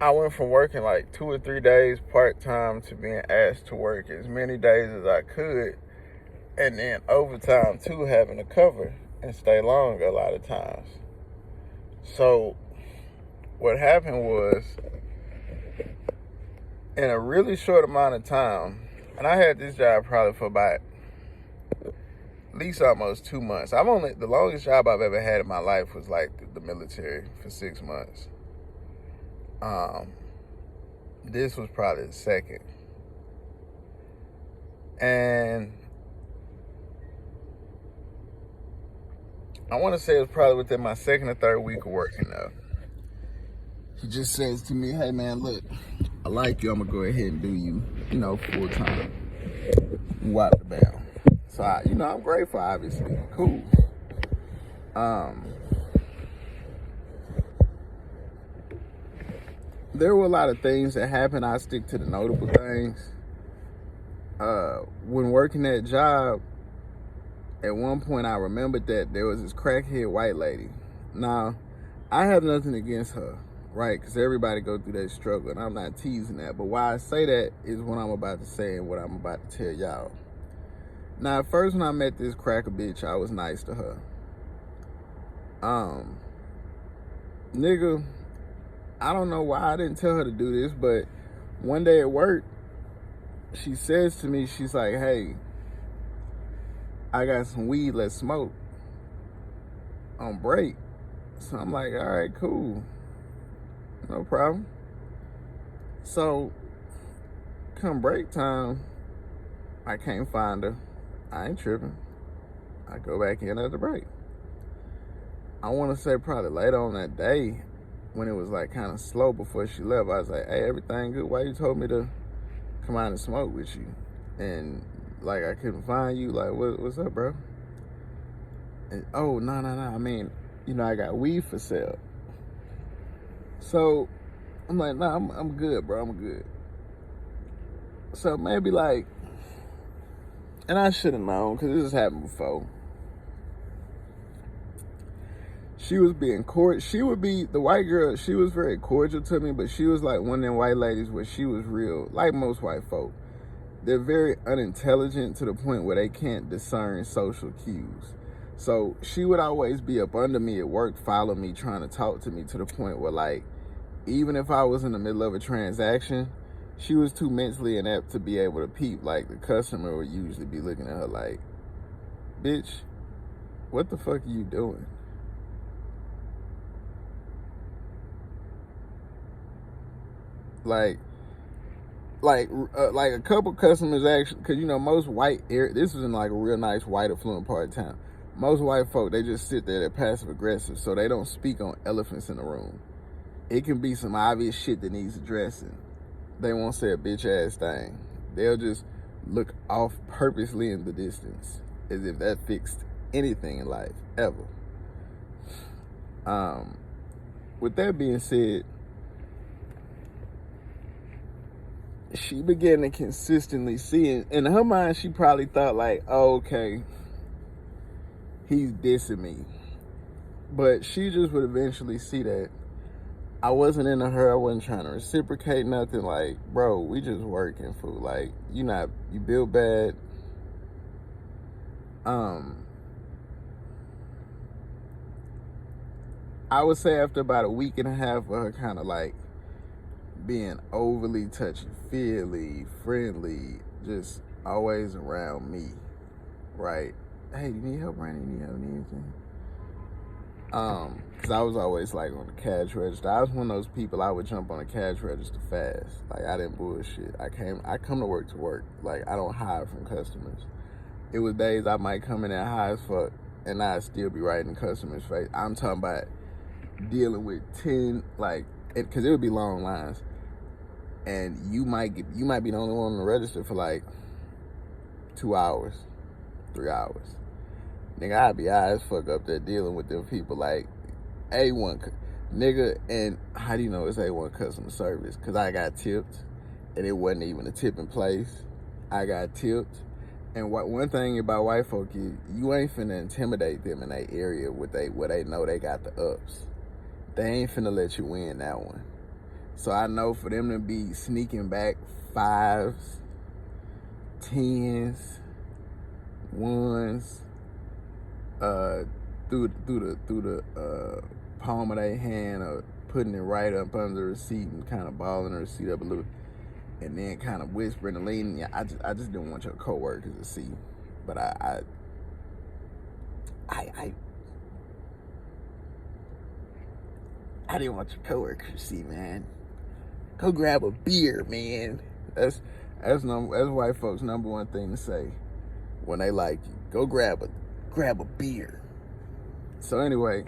I went from working like 2 or 3 days part-time to being asked to work as many days as I could, and then overtime too, having to cover and stay longer a lot of times. So what happened was, in a really short amount of time, and I had this job probably for about at least almost 2 months. The longest job I've ever had in my life was like the military for 6 months. This was probably the second. And I want to say it was probably within my second or third week of working though. He just says to me, hey man, look, I like you. I'm going to go ahead and do you, full time. Wipe the bell. So, I'm grateful, obviously. Cool. There were a lot of things that happened. I stick to the notable things. When working that job, at one point I remembered that there was this crackhead white lady. Now, I have nothing against her, right? Because everybody go through that struggle, and I'm not teasing that. But why I say that is what I'm about to say and what I'm about to tell y'all. Now, at first when I met this cracker bitch, I was nice to her. Nigga, I don't know why I didn't tell her to do this, but one day at work, she says to me, she's like, hey, I got some weed, let's smoke on break. So I'm like, all right, cool. No problem. So come break time, I can't find her. I ain't tripping. I go back in at the break. I want to say probably later on that day, when it was like kind of slow before she left, I was like, hey, everything good? Why you told me to come out and smoke with you? And like, I couldn't find you. Like, what's up, bro? And, oh, no. I mean, I got weed for sale. So I'm like, nah, I'm good, bro. I'm good. So maybe like, and I should have known because this has happened before. She was being the white girl, she was very cordial to me, but she was like one of them white ladies where she was real, like most white folk. They're very unintelligent to the point where they can't discern social cues. So she would always be up under me at work, follow me, trying to talk to me, to the point where, like, even if I was in the middle of a transaction, she was too mentally inept to be able to peep. Like, the customer would usually be looking at her like, bitch, what the fuck are you doing? Like a couple customers actually, because most this was in like a real nice white affluent part of town. Most white folk, they just sit there, they're passive aggressive, so they don't speak on elephants in the room. It can be some obvious shit that needs addressing. They won't say a bitch ass thing. They'll just look off purposely in the distance, as if that fixed anything in life, ever. With that being said, she began to consistently see it. In her mind, she probably thought like, oh, okay, he's dissing me. But she just would eventually see that I wasn't into her. I wasn't trying to reciprocate nothing. Like, bro, we just working, fool. Like, you build bad. I would say after about a week and a half of her kind of like being overly touchy-feely, friendly, just always around me, right? Hey, you need help, Randy? You need help? Need anything? Cause I was always like on the cash register. I was one of those people, I would jump on the cash register fast. Like I didn't bullshit. I come to work. Like I don't hide from customers. It was days I might come in there high as fuck and I'd still be right in customers' face. I'm talking about dealing with 10, like, cause it would be long lines. And you might be the only one on the register for like 2 hours, 3 hours. Nigga, I'd be high as fuck up there dealing with them people like A1, nigga. And how do you know it's A1 customer service? Cause I got tipped, and it wasn't even a tip in place. I got tipped, and one thing about white folk is you ain't finna intimidate them in that area where they know they got the ups. They ain't finna let you win that one. So I know for them to be sneaking back 5s, 10s, 1s, through the palm of their hand, or putting it right up under the receipt and kind of balling the receipt up a little, and then kind of whispering and leaning. Yeah, I just didn't want your coworkers to see, but I didn't want your coworkers to see, man. Go grab a beer, man. That's white folks' number one thing to say when they like you. Go grab a beer. So anyway,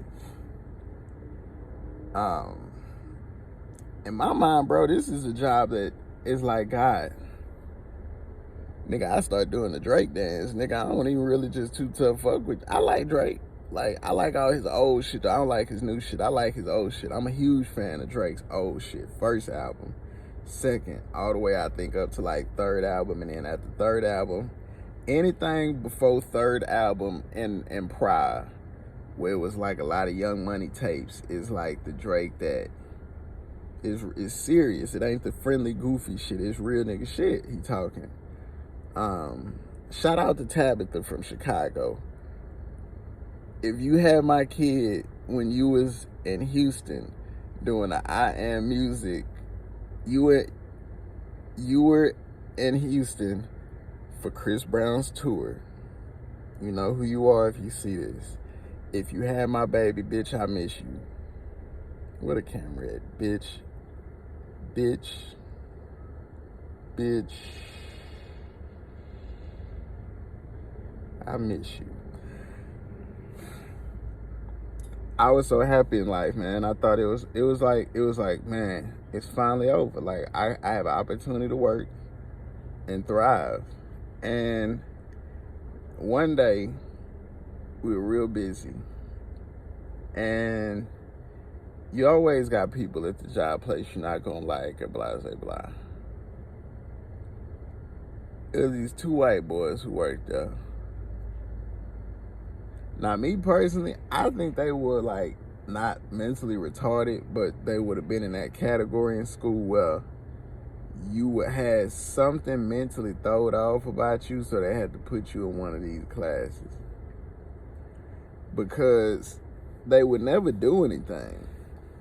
in my mind, bro, this is a job that is like God. Nigga, I start doing the Drake dance. Nigga, I don't even really just too tough fuck with you. I like Drake. Like, I like all his old shit. I don't like his new shit. I like his old shit. I'm a huge fan of Drake's old shit. First album. Second, all the way I think up to like third album. And then at the third album, anything before third album and prior, where it was like a lot of Young Money tapes, is like the Drake that is serious. It ain't the friendly, goofy shit. It's real nigga shit he talking. Shout out to Tabitha from Chicago. If you had my kid when you was in Houston doing the I Am Music, you were in Houston for Chris Brown's tour. You know who you are if you see this. If you had my baby, bitch, I miss you. What a camera at, bitch. I miss you. I was so happy in life, man. I thought it was like, man, it's finally over. Like I have an opportunity to work and thrive. And one day we were real busy. And you always got people at the job place you're not gonna like, or blah, blah, blah. It was these 2 white boys who worked there. Now, me personally, I think they were like not mentally retarded, but they would have been in that category in school where you would have something mentally thrown off about you, so they had to put you in one of these classes. Because they would never do anything.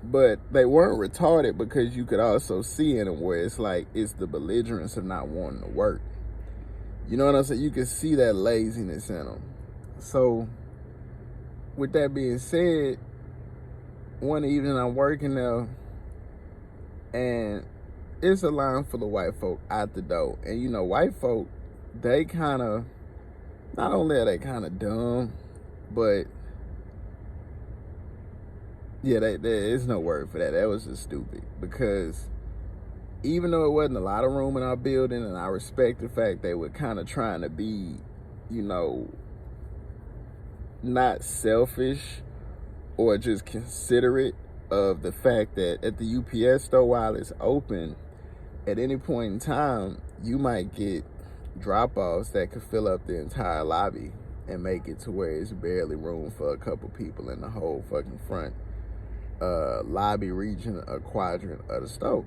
But they weren't retarded because you could also see in them where it's like, it's the belligerence of not wanting to work. You know what I'm saying? You can see that laziness in them. So, with that being said, one evening I'm working there, and it's a line full of white folk out the door. And you know, white folk, they kind of, not only are they kind of dumb, but yeah, there is no word for that. That was just stupid. Because even though it wasn't a lot of room in our building, and I respect the fact they were kind of trying to be, you know, not selfish or just considerate of the fact that at the UPS store, while it's open, at any point in time, you might get drop-offs that could fill up the entire lobby and make it to where it's barely room for a couple people in the whole fucking front lobby region or quadrant of the store.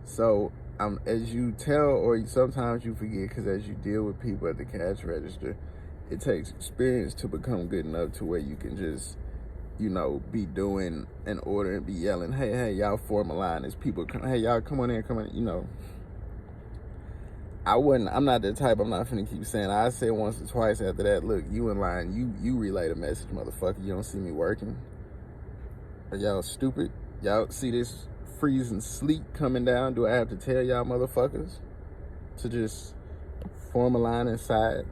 So as you tell, or sometimes you forget, because as you deal with people at the cash register, it takes experience to become good enough to where you can just, be doing in order and be yelling, hey, y'all form a line as people come, hey, y'all come on in. I'm not the type, I'm not finna keep saying, I said once or twice after that, look, you in line, you relay the message, motherfucker. You don't see me working? Are y'all stupid? Y'all see this freezing sleet coming down? Do I have to tell y'all motherfuckers to just form a line inside?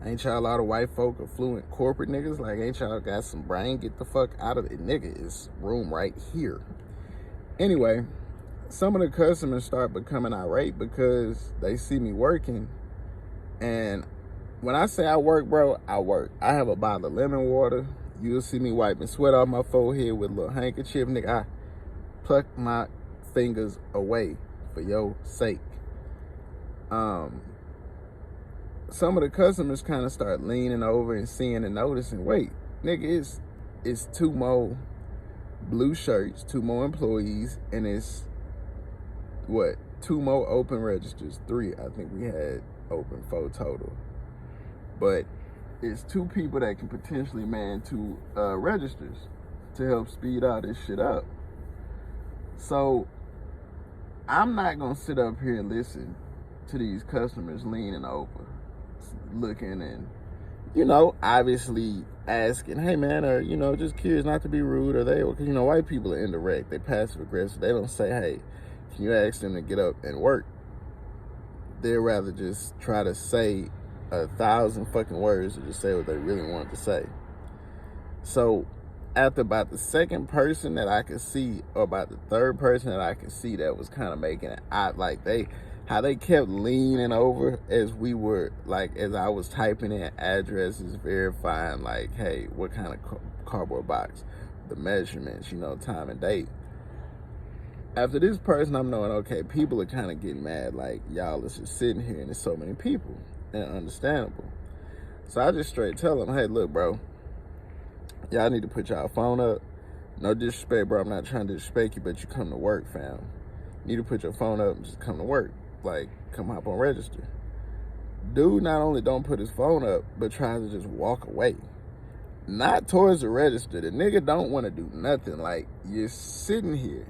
Ain't y'all a lot of white folk, affluent corporate niggas? Like, ain't y'all got some brain? Get the fuck out of it. Nigga, it's room right here. Anyway, some of the customers start becoming irate because they see me working. And when I say I work, bro, I work. I have a bottle of lemon water. You'll see me wiping sweat off my forehead with a little handkerchief. Nigga, I pluck my fingers away for your sake. Some of the customers kind of start leaning over and seeing and noticing, wait, nigga, it's 2 more blue shirts, 2 more employees, and it's, 2 more open registers. 3, I think we had open, 4 total. But it's 2 people that can potentially man 2 registers to help speed all this shit up. So I'm not gonna sit up here and listen to these customers leaning over, looking and, obviously asking, hey man, or, just curious, not to be rude, or they, white people are indirect, they passive aggressive. They don't say, hey, can you ask them to get up and work? They'd rather just try to say 1,000 fucking words or just say what they really want to say. So after about the 2nd person that I could see, or about the 3rd person that I could see that was kind of making it out, like how they kept leaning over as we were, like, as I was typing in addresses, verifying, like, hey, what kind of cardboard box, the measurements, time and date. After this person, I'm knowing, okay, people are kind of getting mad, like, y'all is just sitting here and there's so many people, and understandable. So I just straight tell them, hey, look, bro, y'all need to put y'all phone up. No disrespect, bro, I'm not trying to disrespect you, but you come to work, fam. You need to put your phone up and just come to work. Like, come hop on register. Dude not only don't put his phone up, but tries to just walk away. Not towards the register. The nigga don't want to do nothing. Like, you're sitting here,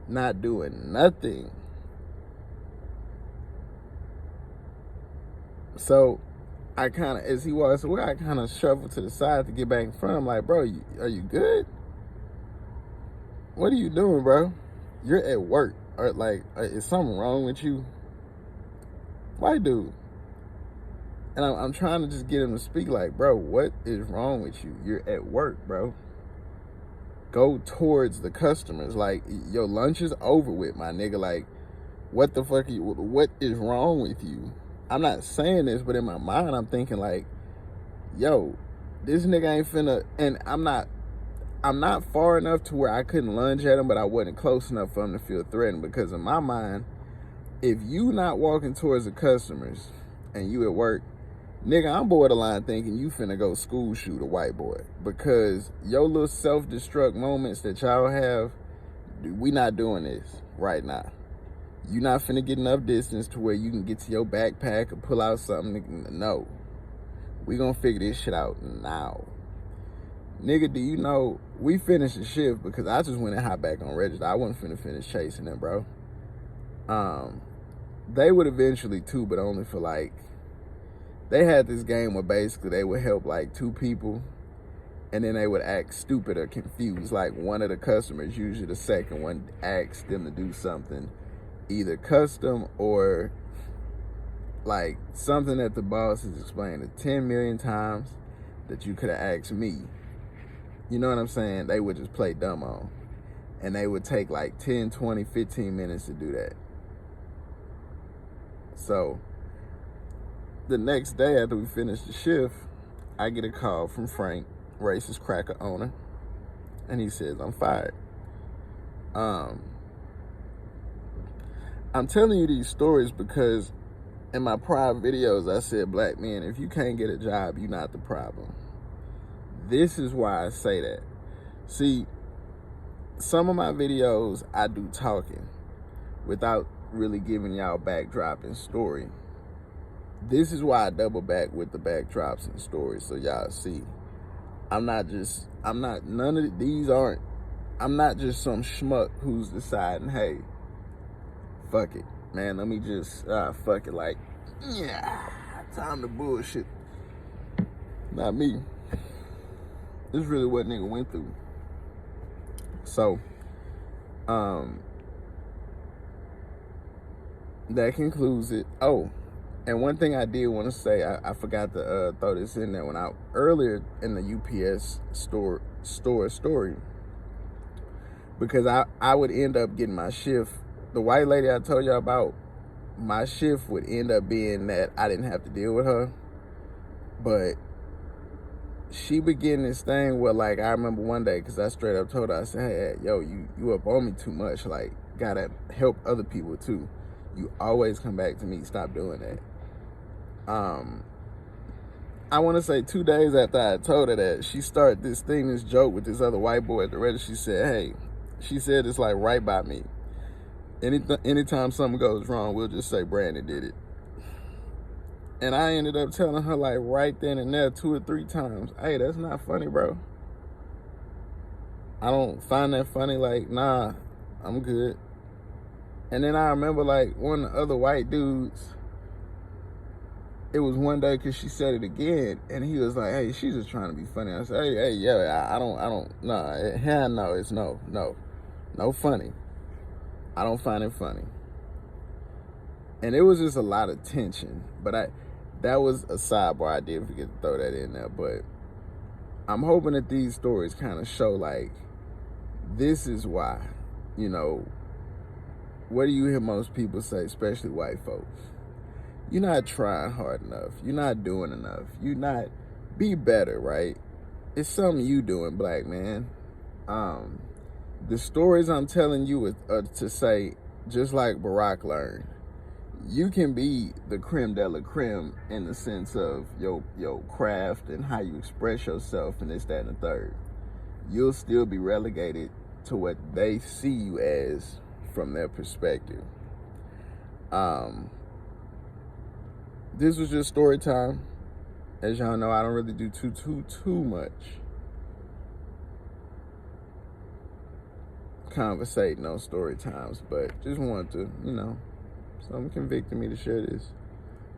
not doing nothing. So I kind of, as he walks away, I kind of shuffle to the side to get back in front. I'm like, bro, are you good? What are you doing, bro? You're at work. Or like, is something wrong with you? White dude. And I'm trying to just get him to speak, like, bro, what is wrong with you? You're at work, bro. Go towards the customers. Like, your lunch is over with, my nigga. Like, what the fuck what is wrong with you? I'm not saying this, but in my mind, I'm thinking like, yo, this nigga ain't finna, and I'm not far enough to where I couldn't lunge at him, but I wasn't close enough for him to feel threatened, because in my mind, if you not walking towards the customers and you at work, nigga, I'm borderline thinking you finna go school shoot a white boy, because your little self-destruct moments that y'all have, we not doing this right now. You not finna get enough distance to where you can get to your backpack or pull out something. No. We gonna figure this shit out now. Nigga, do you know, we finished the shift because I just went and hopped back on register. I wasn't finna finish chasing them, bro. They would eventually too, but only for like, they had this game where basically they would help like 2 people and then they would act stupid or confused. Like one of the customers, usually the second one, asks them to do something either custom or like something that the boss has explained 10 million times that you could have asked me. You know what I'm saying? They would just play dumb on. And they would take like 10, 20, 15 minutes to do that. So the next day after we finished the shift, I get a call from Frank, racist cracker owner, and he says, I'm fired. I'm telling you these stories because in my prior videos, I said, black men, if you can't get a job, you're not the problem. This is why I say that. See, some of my videos, I do talking without really giving y'all backdrop and story. This is why I double back with the backdrops and stories, so y'all see. I'm not, none of these aren't, I'm not just some schmuck who's deciding, hey, fuck it, man, let me just, fuck it, like, yeah, time to bullshit. Not me. This is really what nigga went through. So, that concludes it. Oh, and one thing I did want to say, I forgot to throw this in there when earlier in the UPS store story, because I would end up getting my shift. The white lady I told you about, my shift would end up being that I didn't have to deal with her, but she began this thing where, like, I remember one day, because I straight up told her, I said, hey, yo, you up on me too much. Like, gotta help other people too. You always come back to me. Stop doing that. I want to say 2 days after I told her that, she started this joke with this other white boy at the register. She said, hey, she said it's like right by me. Anytime something goes wrong, we'll just say Brandon did it. And I ended up telling her, like, right then and there 2 or 3 times, hey, that's not funny, bro. I don't find that funny. Like, nah, I'm good. And then I remember, like, one of the other white dudes, it was one day because she said it again, and he was like, hey, she's just trying to be funny. I said, hey, yeah, I don't, nah, hell no, it's no funny. I don't find it funny. And it was just a lot of tension, but that was a sidebar. I did forget to throw that in there, but I'm hoping that these stories kind of show, like, this is why, you know, what do you hear most people say, especially white folks? You're not trying hard enough. You're not doing enough. You're not, be better, right? It's something you doing, black man. The stories I'm telling you are to say, just like Barack learned, you can be the creme de la creme in the sense of your craft and how you express yourself and this, that, and the third. You'll still be relegated to what they see you as from their perspective. This was just story time. As y'all know, I don't really do too much conversating on story times, but just wanted to, you know, something convicted me to share this.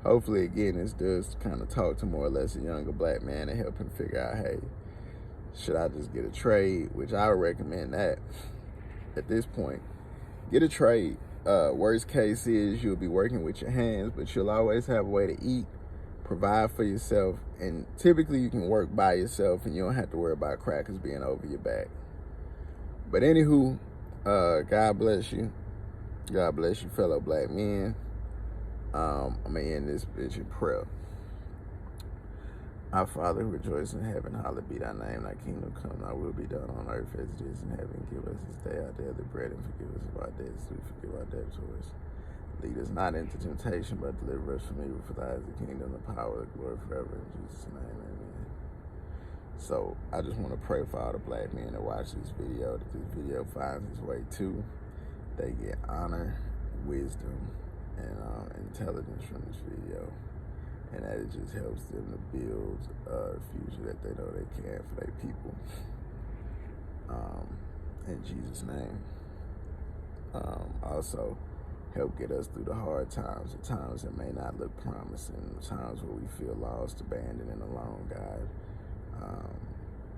Hopefully, again, this does kind of talk to more or less a younger black man and help him figure out, hey, should I just get a trade? Which I would recommend that at this point. Get a trade. Worst case is you'll be working with your hands, but you'll always have a way to eat, provide for yourself, and typically you can work by yourself and you don't have to worry about crackers being over your back. But anywho, God bless you. God bless you, fellow black men. I'm going to end this bitch in prayer. Our Father who rejoices in heaven, hallowed be thy name. Thy kingdom come, thy will be done on earth as it is in heaven. Give us this day our daily bread, and forgive us of our debts as we forgive our debtors. Lead us not into temptation, but deliver us from evil. For thy is the kingdom, the power, the glory forever. In Jesus' name, amen. So I just want to pray for all the black men that watch this video, that this video finds its way to. They get honor, wisdom, and intelligence from this video. And that it just helps them to build a future that they know they can for their people. In Jesus' name. Also, help get us through the hard times, the times that may not look promising, the times where we feel lost, abandoned, and alone, God.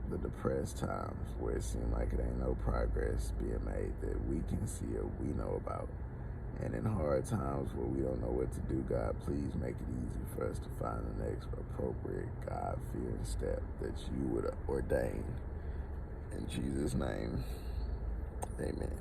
The depressed times where it seems like it ain't no progress being made that we can see or we know about. And in hard times where we don't know what to do, God, please make it easy for us to find the next appropriate God-fearing step that you would ordain. In Jesus' name, amen.